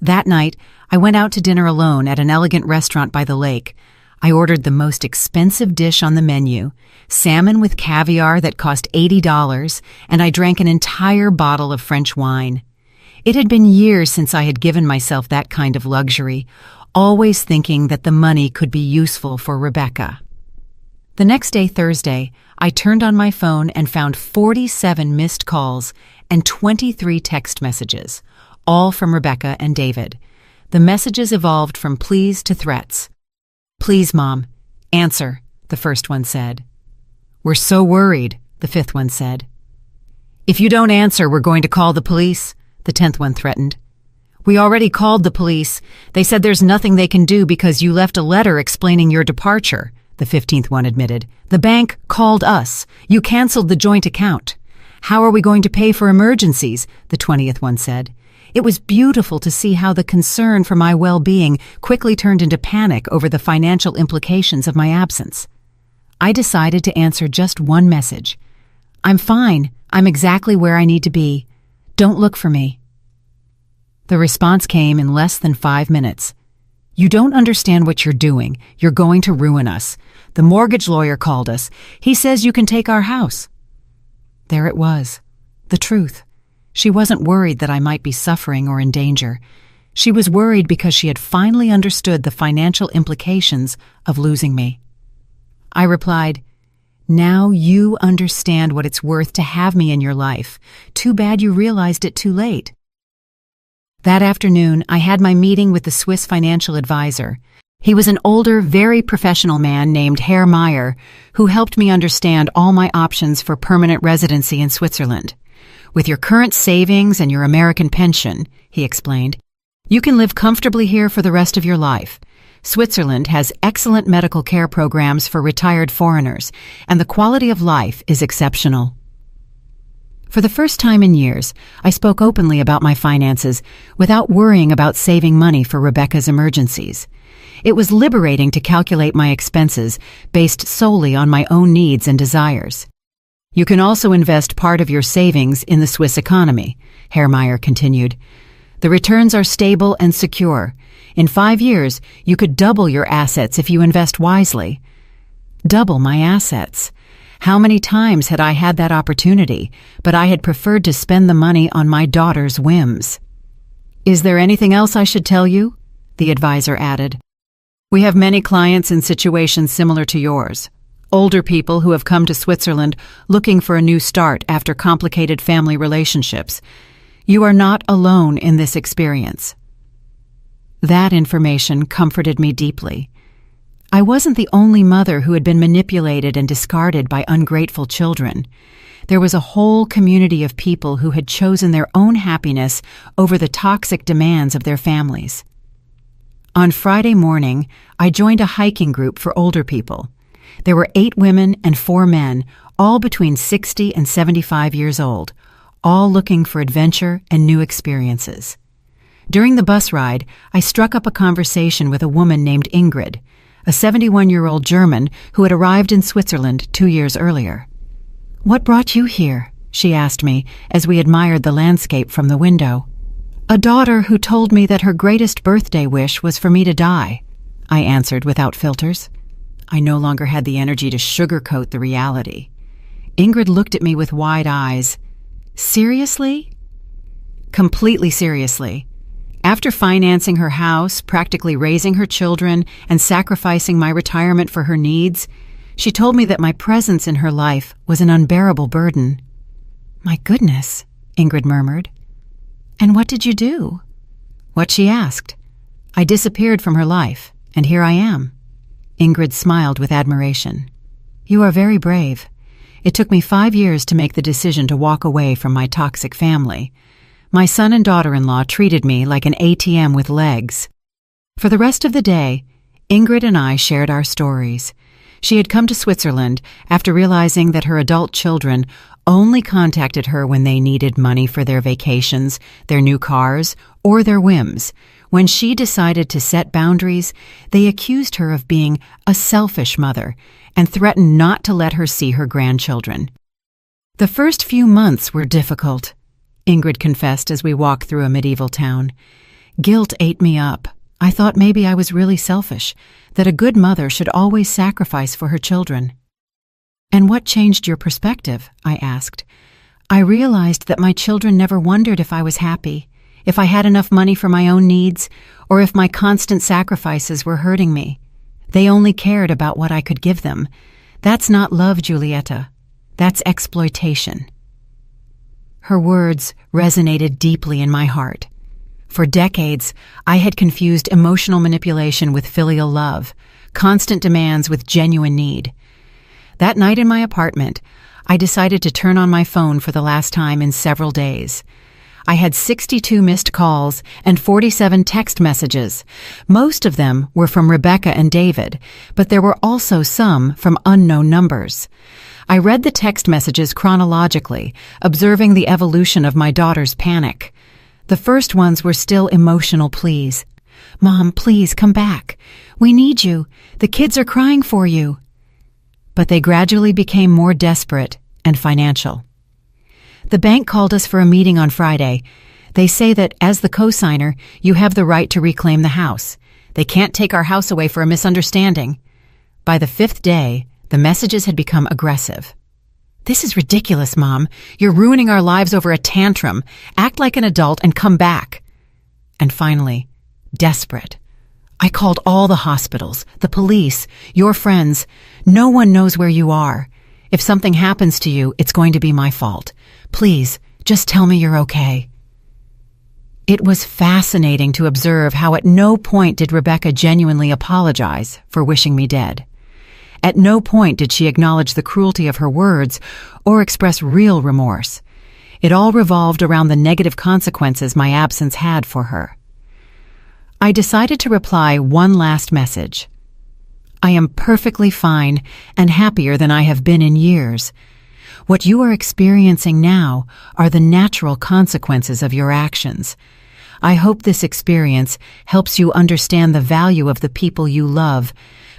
That night, I went out to dinner alone at an elegant restaurant by the lake. I ordered the most expensive dish on the menu, salmon with caviar that cost $80, and I drank an entire bottle of French wine. It had been years since I had given myself that kind of luxury, always thinking that the money could be useful for Rebecca. The next day, Thursday, I turned on my phone and found 47 missed calls and 23 text messages, all from Rebecca and David. The messages evolved from pleas to threats. Please, Mom, answer, the first one said. We're so worried, the fifth one said. If you don't answer, we're going to call the police, the 10th one threatened. We already called the police. They said there's nothing they can do because you left a letter explaining your departure, the 15th one admitted. The bank called us. You canceled the joint account. How are we going to pay for emergencies? The 20th one said. It was beautiful to see how the concern for my well-being quickly turned into panic over the financial implications of my absence. I decided to answer just one message. I'm fine. I'm exactly where I need to be. Don't look for me. The response came in less than 5 minutes. "You don't understand what you're doing. You're going to ruin us. The mortgage lawyer called us. He says you can take our house." There it was. The truth. She wasn't worried that I might be suffering or in danger. She was worried because she had finally understood the financial implications of losing me. I replied, "Now you understand what it's worth to have me in your life. Too bad you realized it too late." That afternoon, I had my meeting with the Swiss financial advisor. He was an older, very professional man named Herr Meyer, who helped me understand all my options for permanent residency in Switzerland. "With your current savings and your American pension," he explained, "you can live comfortably here for the rest of your life. Switzerland has excellent medical care programs for retired foreigners, and the quality of life is exceptional." For the first time in years, I spoke openly about my finances without worrying about saving money for Rebecca's emergencies. It was liberating to calculate my expenses based solely on my own needs and desires. "You can also invest part of your savings in the Swiss economy," Herr Meyer continued. "The returns are stable and secure. In 5 years, you could double your assets if you invest wisely." Double my assets. How many times had I had that opportunity, but I had preferred to spend the money on my daughter's whims. "Is there anything else I should tell you?" the advisor added. "We have many clients in situations similar to yours. Older people who have come to Switzerland looking for a new start after complicated family relationships. You are not alone in this experience." That information comforted me deeply. I wasn't the only mother who had been manipulated and discarded by ungrateful children. There was a whole community of people who had chosen their own happiness over the toxic demands of their families. On Friday morning, I joined a hiking group for older people. There were 8 women and 4 men, all between 60 and 75 years old, all looking for adventure and new experiences. During the bus ride, I struck up a conversation with a woman named Ingrid, a 71-year-old German who had arrived in Switzerland 2 years earlier. "What brought you here?" she asked me as we admired the landscape from the window. "A daughter who told me that her greatest birthday wish was for me to die," I answered without filters. I no longer had the energy to sugarcoat the reality. Ingrid looked at me with wide eyes. "Seriously?" "Completely seriously. After financing her house, practically raising her children, and sacrificing my retirement for her needs, she told me that my presence in her life was an unbearable burden." "My goodness," Ingrid murmured. "And what did you do?" What she asked. I disappeared from her life, and here I am. Ingrid smiled with admiration. "You are very brave. It took me 5 years to make the decision to walk away from my toxic family. My son and daughter-in-law treated me like an ATM with legs." For the rest of the day, Ingrid and I shared our stories. She had come to Switzerland after realizing that her adult children only contacted her when they needed money for their vacations, their new cars, or their whims. When she decided to set boundaries, they accused her of being a selfish mother and threatened not to let her see her grandchildren. "The first few months were difficult," Ingrid confessed as we walked through a medieval town. "Guilt ate me up. I thought maybe I was really selfish, that a good mother should always sacrifice for her children." "And what changed your perspective?" I asked. "I realized that my children never wondered if I was happy, if I had enough money for my own needs, or if my constant sacrifices were hurting me. They only cared about what I could give them. That's not love, Giulietta. That's exploitation." Her words resonated deeply in my heart. For decades, I had confused emotional manipulation with filial love, constant demands with genuine need. That night in my apartment, I decided to turn on my phone for the last time in several days. I had 62 missed calls and 47 text messages. Most of them were from Rebecca and David, but there were also some from unknown numbers. I read the text messages chronologically, observing the evolution of my daughter's panic. The first ones were still emotional pleas. "Mom, please come back. We need you. The kids are crying for you." But they gradually became more desperate and financial. The bank called us for a meeting on Friday. They say that, as the co-signer, you have the right to reclaim the house. They can't take our house away for a misunderstanding. By the 5th day, the messages had become aggressive. This is ridiculous, Mom. You're ruining our lives over a tantrum. Act like an adult and come back. And finally, desperate, I called all the hospitals, the police, your friends. No one knows where you are. If something happens to you, it's going to be my fault. Please, just tell me you're okay. It was fascinating to observe how at no point did Rebecca genuinely apologize for wishing me dead. At no point did she acknowledge the cruelty of her words or express real remorse. It all revolved around the negative consequences my absence had for her. I decided to reply one last message. I am perfectly fine and happier than I have been in years. What you are experiencing now are the natural consequences of your actions. I hope this experience helps you understand the value of the people you love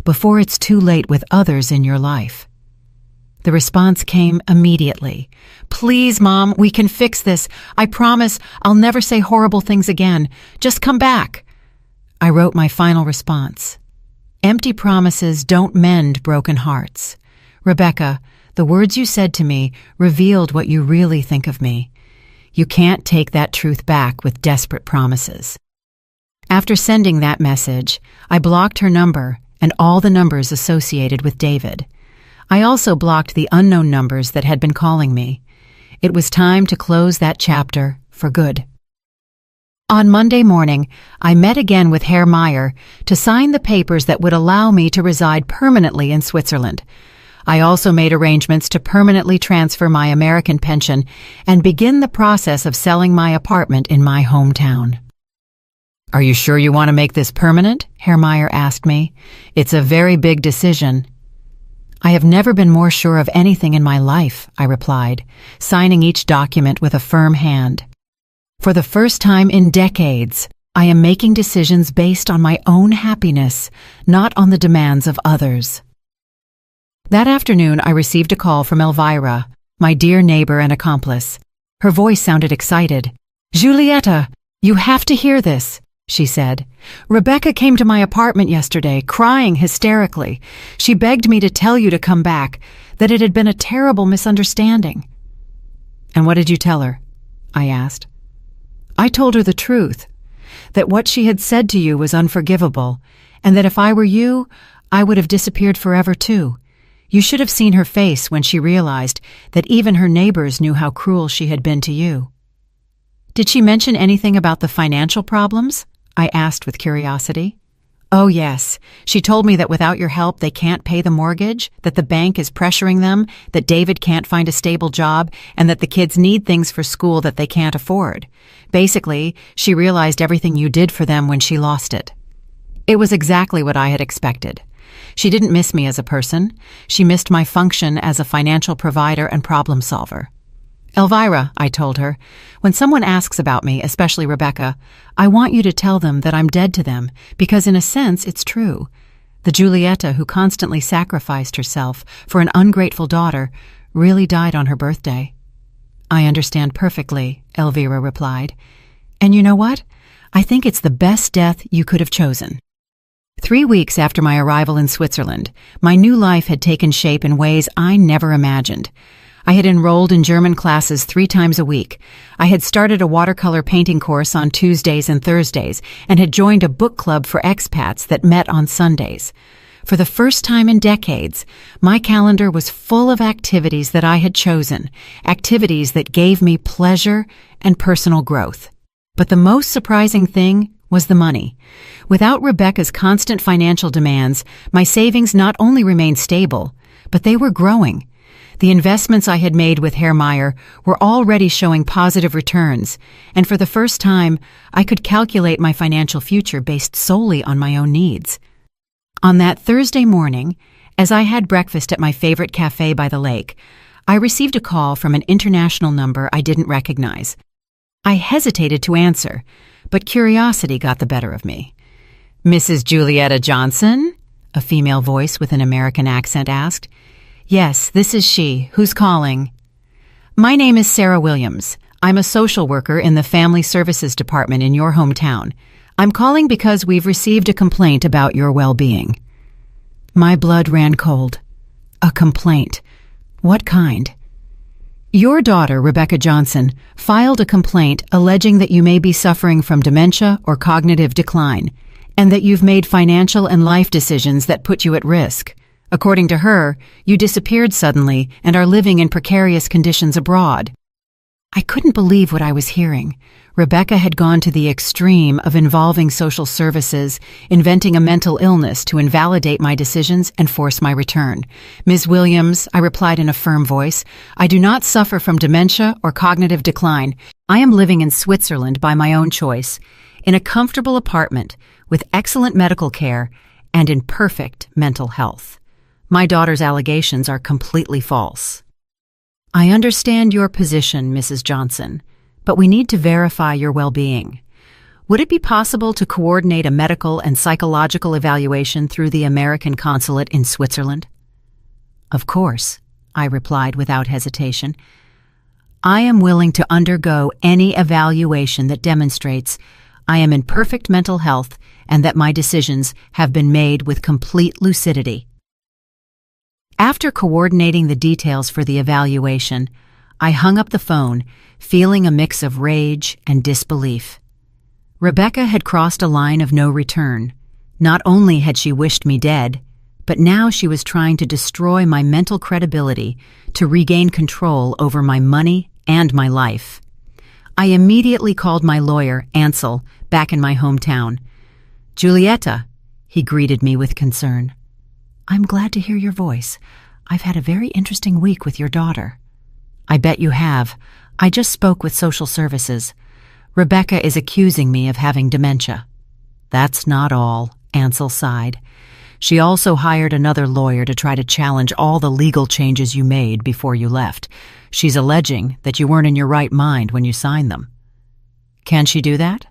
before it's too late with others in your life. The response came immediately. Please, Mom, we can fix this. I promise I'll never say horrible things again. Just come back. I wrote my final response. Empty promises don't mend broken hearts. Rebecca, the words you said to me revealed what you really think of me. You can't take that truth back with desperate promises. After sending that message, I blocked her number and all the numbers associated with David. I also blocked the unknown numbers that had been calling me. It was time to close that chapter for good. On Monday morning, I met again with Herr Meyer to sign the papers that would allow me to reside permanently in Switzerland. I also made arrangements to permanently transfer my American pension and begin the process of selling my apartment in my hometown. Are you sure you want to make this permanent? Herr Meyer asked me. It's a very big decision. I have never been more sure of anything in my life, I replied, signing each document with a firm hand. For the first time in decades, I am making decisions based on my own happiness, not on the demands of others. That afternoon, I received a call from Elvira, my dear neighbor and accomplice. Her voice sounded excited. Julieta, you have to hear this, she said. Rebecca came to my apartment yesterday, crying hysterically. She begged me to tell you to come back, that it had been a terrible misunderstanding. And what did you tell her? I asked. I told her the truth, that what she had said to you was unforgivable, and that if I were you, I would have disappeared forever too. You should have seen her face when she realized that even her neighbors knew how cruel she had been to you. Did she mention anything about the financial problems? I asked with curiosity. Oh yes, she told me that without your help they can't pay the mortgage, that the bank is pressuring them, that David can't find a stable job, and that the kids need things for school that they can't afford. Basically, she realized everything you did for them when she lost it. It was exactly what I had expected. She didn't miss me as a person. She missed my function as a financial provider and problem solver. Elvira, I told her, when someone asks about me, especially Rebecca, I want you to tell them that I'm dead to them, because in a sense it's true. The Julieta who constantly sacrificed herself for an ungrateful daughter really died on her birthday. I understand perfectly, Elvira replied. And you know what? I think it's the best death you could have chosen. 3 weeks after my arrival in Switzerland, my new life had taken shape in ways I never imagined. I had enrolled in German classes 3 times a week. I had started a watercolor painting course on Tuesdays and Thursdays and had joined a book club for expats that met on Sundays. For the first time in decades, my calendar was full of activities that I had chosen, activities that gave me pleasure and personal growth. But the most surprising thing was the money. Without Rebecca's constant financial demands, my savings not only remained stable, but they were growing. The investments I had made with Herr Meyer were already showing positive returns, and for the first time, I could calculate my financial future based solely on my own needs. On that Thursday morning, as I had breakfast at my favorite cafe by the lake, I received a call from an international number I didn't recognize. I hesitated to answer, but curiosity got the better of me. Mrs. Julieta Johnson? A female voice with an American accent asked. Yes, this is she. Who's calling? My name is Sarah Williams. I'm a social worker in the Family Services Department in your hometown. I'm calling because we've received a complaint about your well-being." My blood ran cold. A complaint. What kind? "Your daughter, Rebecca Johnson, filed a complaint alleging that you may be suffering from dementia or cognitive decline, and that you've made financial and life decisions that put you at risk. According to her, you disappeared suddenly and are living in precarious conditions abroad." I couldn't believe what I was hearing. Rebecca had gone to the extreme of involving social services, inventing a mental illness to invalidate my decisions and force my return. "Ms. Williams," I replied in a firm voice, "I do not suffer from dementia or cognitive decline. I am living in Switzerland by my own choice, in a comfortable apartment with excellent medical care and in perfect mental health. My daughter's allegations are completely false." "I understand your position, Mrs. Johnson, but we need to verify your well-being. Would it be possible to coordinate a medical and psychological evaluation through the American consulate in Switzerland?" "Of course," I replied without hesitation. "I am willing to undergo any evaluation that demonstrates I am in perfect mental health and that my decisions have been made with complete lucidity." After coordinating the details for the evaluation, I hung up the phone, feeling a mix of rage and disbelief. Rebecca had crossed a line of no return. Not only had she wished me dead, but now she was trying to destroy my mental credibility to regain control over my money and my life. I immediately called my lawyer, Ansel, back in my hometown. "Giulietta," he greeted me with concern. "I'm glad to hear your voice. I've had a very interesting week with your daughter." "I bet you have. I just spoke with social services. Rebecca is accusing me of having dementia." "That's not all," Ansel sighed. "She also hired another lawyer to try to challenge all the legal changes you made before you left. She's alleging that you weren't in your right mind when you signed them." "Can she do that?"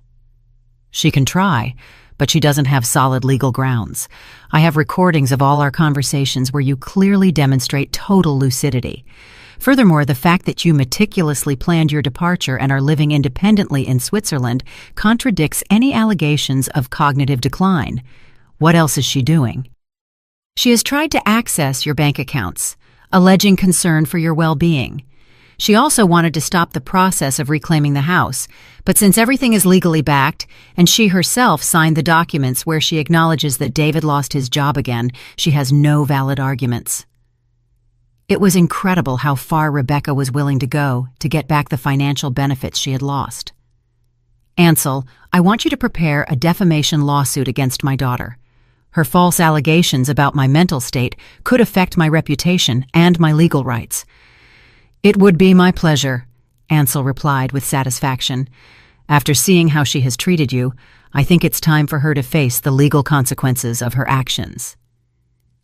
"She can try, but she doesn't have solid legal grounds. I have recordings of all our conversations where you clearly demonstrate total lucidity. Furthermore, the fact that you meticulously planned your departure and are living independently in Switzerland contradicts any allegations of cognitive decline. What else is she doing?" "She has tried to access your bank accounts, alleging concern for your well-being. She also wanted to stop the process of reclaiming the house, but since everything is legally backed, and she herself signed the documents where she acknowledges that David lost his job again, she has no valid arguments." It was incredible how far Rebecca was willing to go to get back the financial benefits she had lost. "Ansel, I want you to prepare a defamation lawsuit against my daughter. Her false allegations about my mental state could affect my reputation and my legal rights." "It would be my pleasure," Ansel replied with satisfaction. "After seeing how she has treated you, I think it's time for her to face the legal consequences of her actions."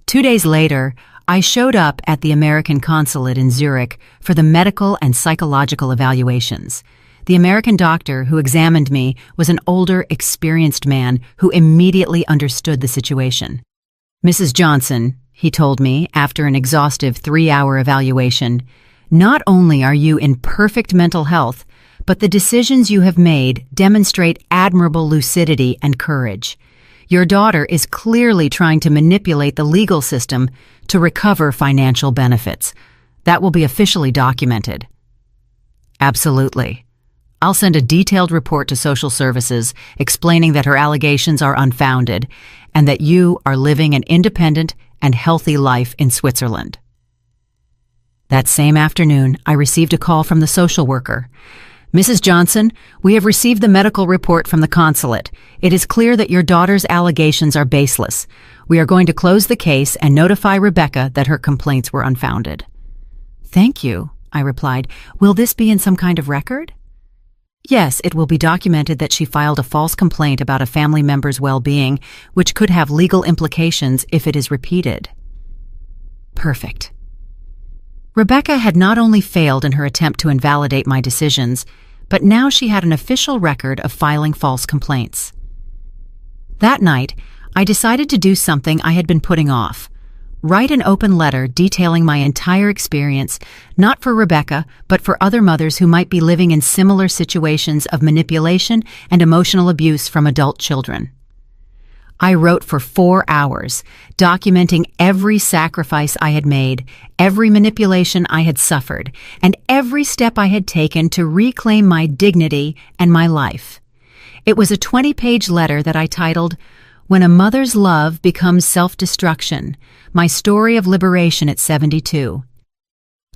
2 days later, I showed up at the American consulate in Zurich for the medical and psychological evaluations. The American doctor who examined me was an older, experienced man who immediately understood the situation. "Mrs. Johnson," he told me after an exhaustive 3-hour evaluation, "not only are you in perfect mental health, but the decisions you have made demonstrate admirable lucidity and courage. Your daughter is clearly trying to manipulate the legal system to recover financial benefits. That will be officially documented." "Absolutely. I'll send a detailed report to social services explaining that her allegations are unfounded and that you are living an independent and healthy life in Switzerland." That same afternoon, I received a call from the social worker. "Mrs. Johnson, we have received the medical report from the consulate. It is clear that your daughter's allegations are baseless. We are going to close the case and notify Rebecca that her complaints were unfounded." "Thank you," I replied. "Will this be in some kind of record?" "Yes, it will be documented that she filed a false complaint about a family member's well-being, which could have legal implications if it is repeated." Perfect. Rebecca had not only failed in her attempt to invalidate my decisions, but now she had an official record of filing false complaints. That night, I decided to do something I had been putting off. Write an open letter detailing my entire experience, not for Rebecca, but for other mothers who might be living in similar situations of manipulation and emotional abuse from adult children. I wrote for 4 hours, documenting every sacrifice I had made, every manipulation I had suffered, and every step I had taken to reclaim my dignity and my life. It was a 20-page letter that I titled, "When a Mother's Love Becomes Self-Destruction, My Story of Liberation at 72.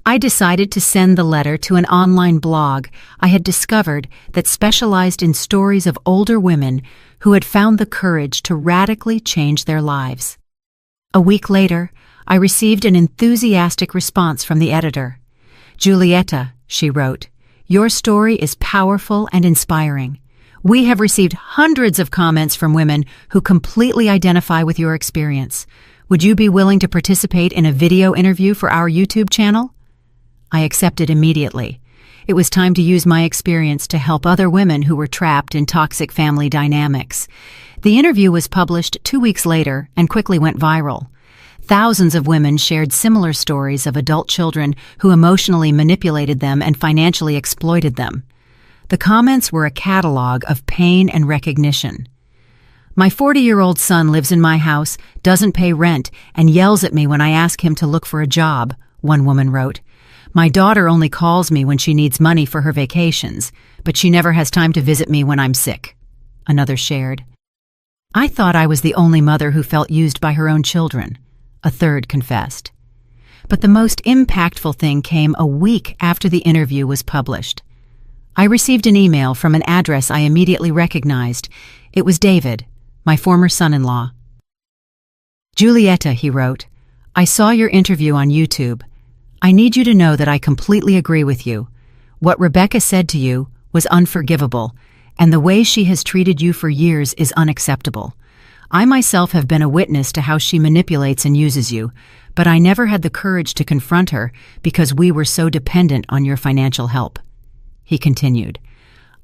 I decided to send the letter to an online blog I had discovered that specialized in stories of older women who had found the courage to radically change their lives. A week later, I received an enthusiastic response from the editor. "Julieta," she wrote, "your story is powerful and inspiring. We have received hundreds of comments from women who completely identify with your experience. Would you be willing to participate in a video interview for our YouTube channel?" I accepted immediately. It was time to use my experience to help other women who were trapped in toxic family dynamics. The interview was published 2 weeks later and quickly went viral. Thousands of women shared similar stories of adult children who emotionally manipulated them and financially exploited them. The comments were a catalog of pain and recognition. "My 40-year-old son lives in my house, doesn't pay rent, and yells at me when I ask him to look for a job," one woman wrote. "My daughter only calls me when she needs money for her vacations, but she never has time to visit me when I'm sick," another shared. "I thought I was the only mother who felt used by her own children," a third confessed. But the most impactful thing came a week after the interview was published. I received an email from an address I immediately recognized. It was David, my former son-in-law. "Julieta," he wrote, "I saw your interview on YouTube. I need you to know that I completely agree with you. What Rebecca said to you was unforgivable, and the way she has treated you for years is unacceptable. I myself have been a witness to how she manipulates and uses you, but I never had the courage to confront her because we were so dependent on your financial help." He continued,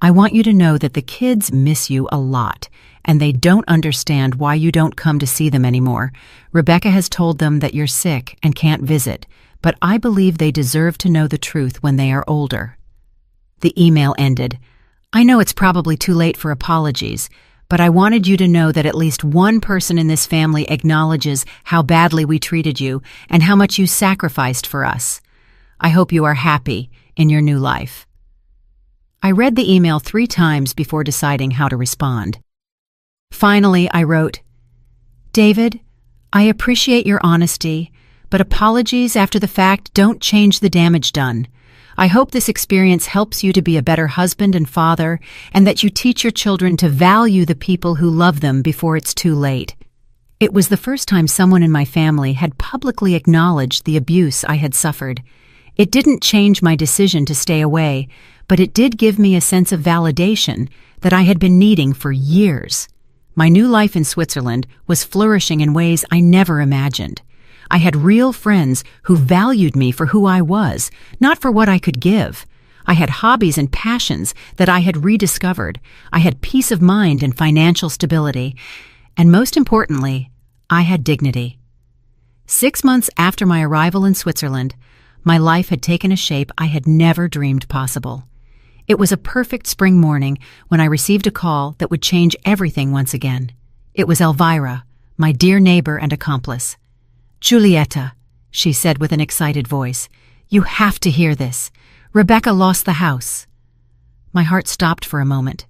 "I want you to know that the kids miss you a lot, and they don't understand why you don't come to see them anymore. Rebecca has told them that you're sick and can't visit, but I believe they deserve to know the truth when they are older." The email ended, "I know it's probably too late for apologies, but I wanted you to know that at least one person in this family acknowledges how badly we treated you and how much you sacrificed for us. I hope you are happy in your new life." I read the email 3 times before deciding how to respond. Finally, I wrote, "David, I appreciate your honesty, but apologies after the fact don't change the damage done. I hope this experience helps you to be a better husband and father, and that you teach your children to value the people who love them before it's too late." It was the first time someone in my family had publicly acknowledged the abuse I had suffered. It didn't change my decision to stay away, but it did give me a sense of validation that I had been needing for years. My new life in Switzerland was flourishing in ways I never imagined. I had real friends who valued me for who I was, not for what I could give. I had hobbies and passions that I had rediscovered. I had peace of mind and financial stability. And most importantly, I had dignity. 6 months after my arrival in Switzerland, my life had taken a shape I had never dreamed possible. It was a perfect spring morning when I received a call that would change everything once again. It was Elvira, my dear neighbor and accomplice. "Julieta," she said with an excited voice, "you have to hear this. Rebecca lost the house." My heart stopped for a moment.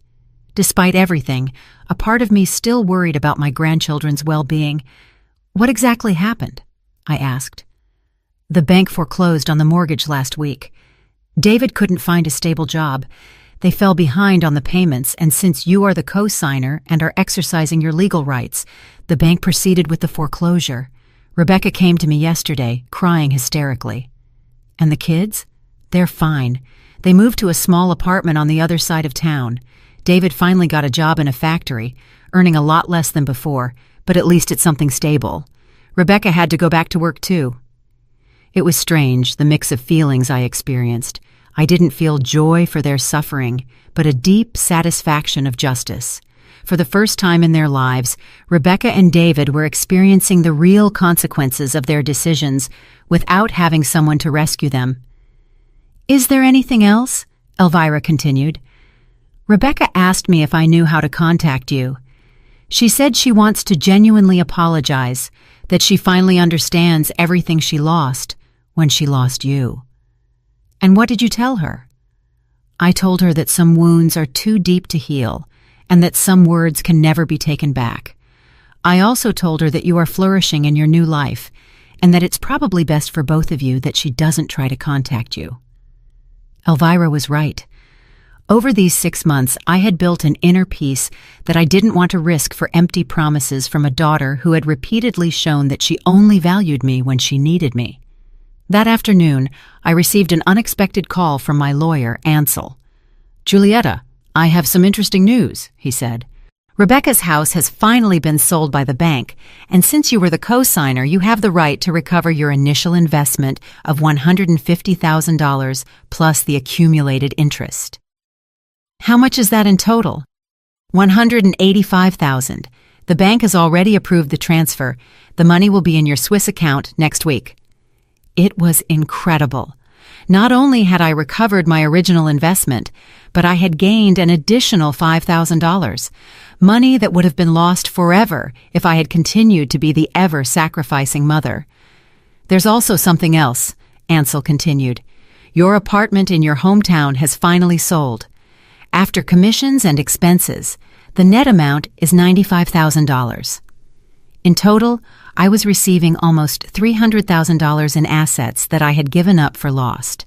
Despite everything, a part of me still worried about my grandchildren's well-being. "What exactly happened?" I asked. "The bank foreclosed on the mortgage last week. David couldn't find a stable job. They fell behind on the payments, and since you are the co-signer and are exercising your legal rights, the bank proceeded with the foreclosure. Rebecca came to me yesterday, crying hysterically." "And the kids? They're fine. They moved to a small apartment on the other side of town. David finally got a job in a factory, earning a lot less than before, but at least it's something stable. Rebecca had to go back to work too." It was strange, the mix of feelings I experienced. I didn't feel joy for their suffering, but a deep satisfaction of justice. For the first time in their lives, Rebecca and David were experiencing the real consequences of their decisions without having someone to rescue them. "Is there anything else?" Elvira continued. "Rebecca asked me if I knew how to contact you. She said she wants to genuinely apologize, that she finally understands everything she lost when she lost you." "And what did you tell her?" "I told her that some wounds are too deep to heal, and that some words can never be taken back. I also told her that you are flourishing in your new life, and that it's probably best for both of you that she doesn't try to contact you." Elvira was right. Over these 6 months, I had built an inner peace that I didn't want to risk for empty promises from a daughter who had repeatedly shown that she only valued me when she needed me. That afternoon, I received an unexpected call from my lawyer, Ansel. "Julietta, I have some interesting news," he said. "Rebecca's house has finally been sold by the bank, and since you were the co-signer, you have the right to recover your initial investment of $150,000 plus the accumulated interest." "How much is that in total?" $185,000. The bank has already approved the transfer. The money will be in your Swiss account next week." It was incredible. Not only had I recovered my original investment, but I had gained an additional $5,000, money that would have been lost forever if I had continued to be the ever-sacrificing mother. "There's also something else," Ansel continued. "Your apartment in your hometown has finally sold. After commissions and expenses, the net amount is $95,000. In total, I was receiving almost $300,000 in assets that I had given up for lost.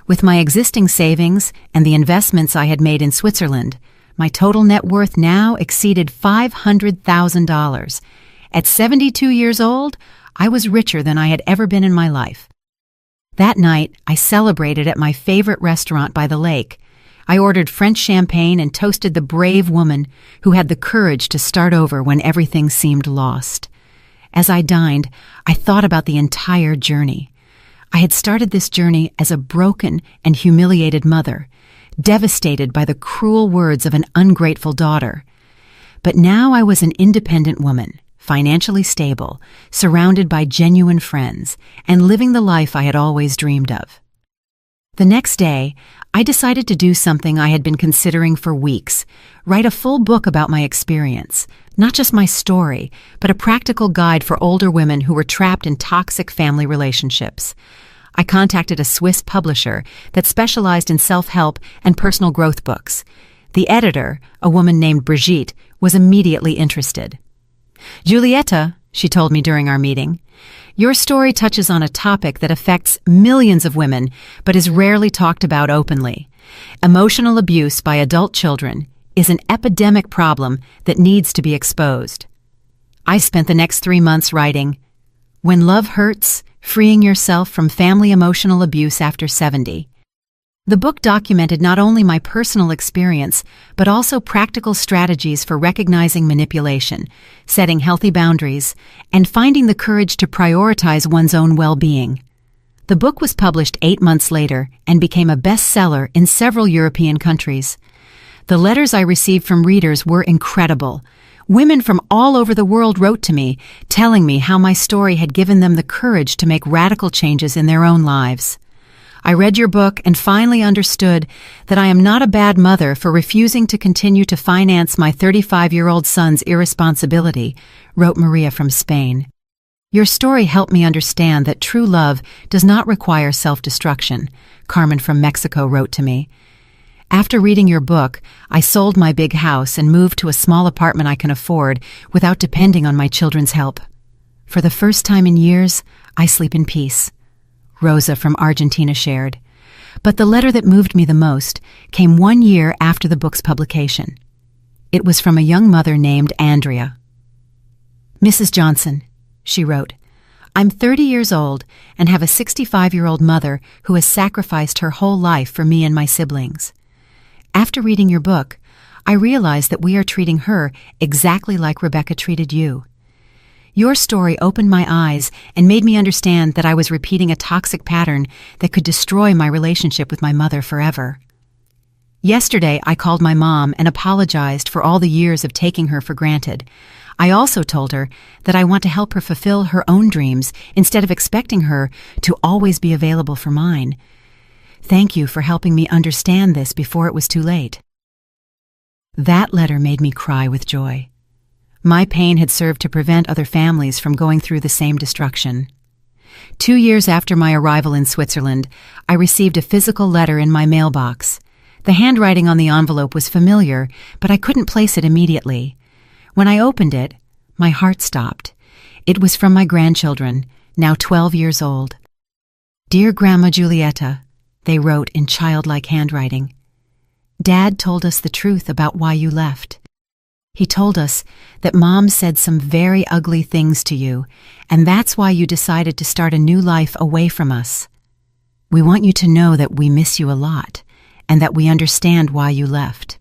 With my existing savings and the investments I had made in Switzerland, my total net worth now exceeded $500,000. At 72 years old, I was richer than I had ever been in my life. That night, I celebrated at my favorite restaurant by the lake. I ordered French champagne and toasted the brave woman who had the courage to start over when everything seemed lost. As I dined, I thought about the entire journey. I had started this journey as a broken and humiliated mother, devastated by the cruel words of an ungrateful daughter. But now I was an independent woman, financially stable, surrounded by genuine friends, and living the life I had always dreamed of. The next day, I decided to do something I had been considering for weeks, write a full book about my experience, not just my story, but a practical guide for older women who were trapped in toxic family relationships. I contacted a Swiss publisher that specialized in self-help and personal growth books. The editor, a woman named Brigitte, was immediately interested. "Julietta," she told me during our meeting, "your story touches on a topic that affects millions of women but is rarely talked about openly. Emotional abuse by adult children is an epidemic problem that needs to be exposed." I spent the next 3 months writing, "When Love Hurts, Freeing Yourself from Family Emotional Abuse After 70. The book documented not only my personal experience, but also practical strategies for recognizing manipulation, setting healthy boundaries, and finding the courage to prioritize one's own well-being. The book was published 8 months later and became a bestseller in several European countries. The letters I received from readers were incredible. Women from all over the world wrote to me, telling me how my story had given them the courage to make radical changes in their own lives. "I read your book and finally understood that I am not a bad mother for refusing to continue to finance my 35-year-old son's irresponsibility," wrote Maria from Spain. "Your story helped me understand that true love does not require self-destruction," Carmen from Mexico wrote to me. "After reading your book, I sold my big house and moved to a small apartment I can afford without depending on my children's help. For the first time in years, I sleep in peace," Rosa from Argentina shared. But the letter that moved me the most came 1 year after the book's publication. It was from a young mother named Andrea. "Mrs. Johnson," she wrote, "I'm 30 years old and have a 65-year-old mother who has sacrificed her whole life for me and my siblings. After reading your book, I realized that we are treating her exactly like Rebecca treated you. Your story opened my eyes and made me understand that I was repeating a toxic pattern that could destroy my relationship with my mother forever." Yesterday, I called my mom and apologized for all the years of taking her for granted. I also told her that I want to help her fulfill her own dreams instead of expecting her to always be available for mine. Thank you for helping me understand this before it was too late." That letter made me cry with joy. My pain had served to prevent other families from going through the same destruction. 2 years after my arrival in Switzerland, I received a physical letter in my mailbox. The handwriting on the envelope was familiar, but I couldn't place it immediately. When I opened it, my heart stopped. It was from my grandchildren, now 12 years old. "Dear Grandma Giulietta," they wrote in childlike handwriting. "Dad told us the truth about why you left. He told us that Mom said some very ugly things to you, and that's why you decided to start a new life away from us. We want you to know that we miss you a lot, and that we understand why you left.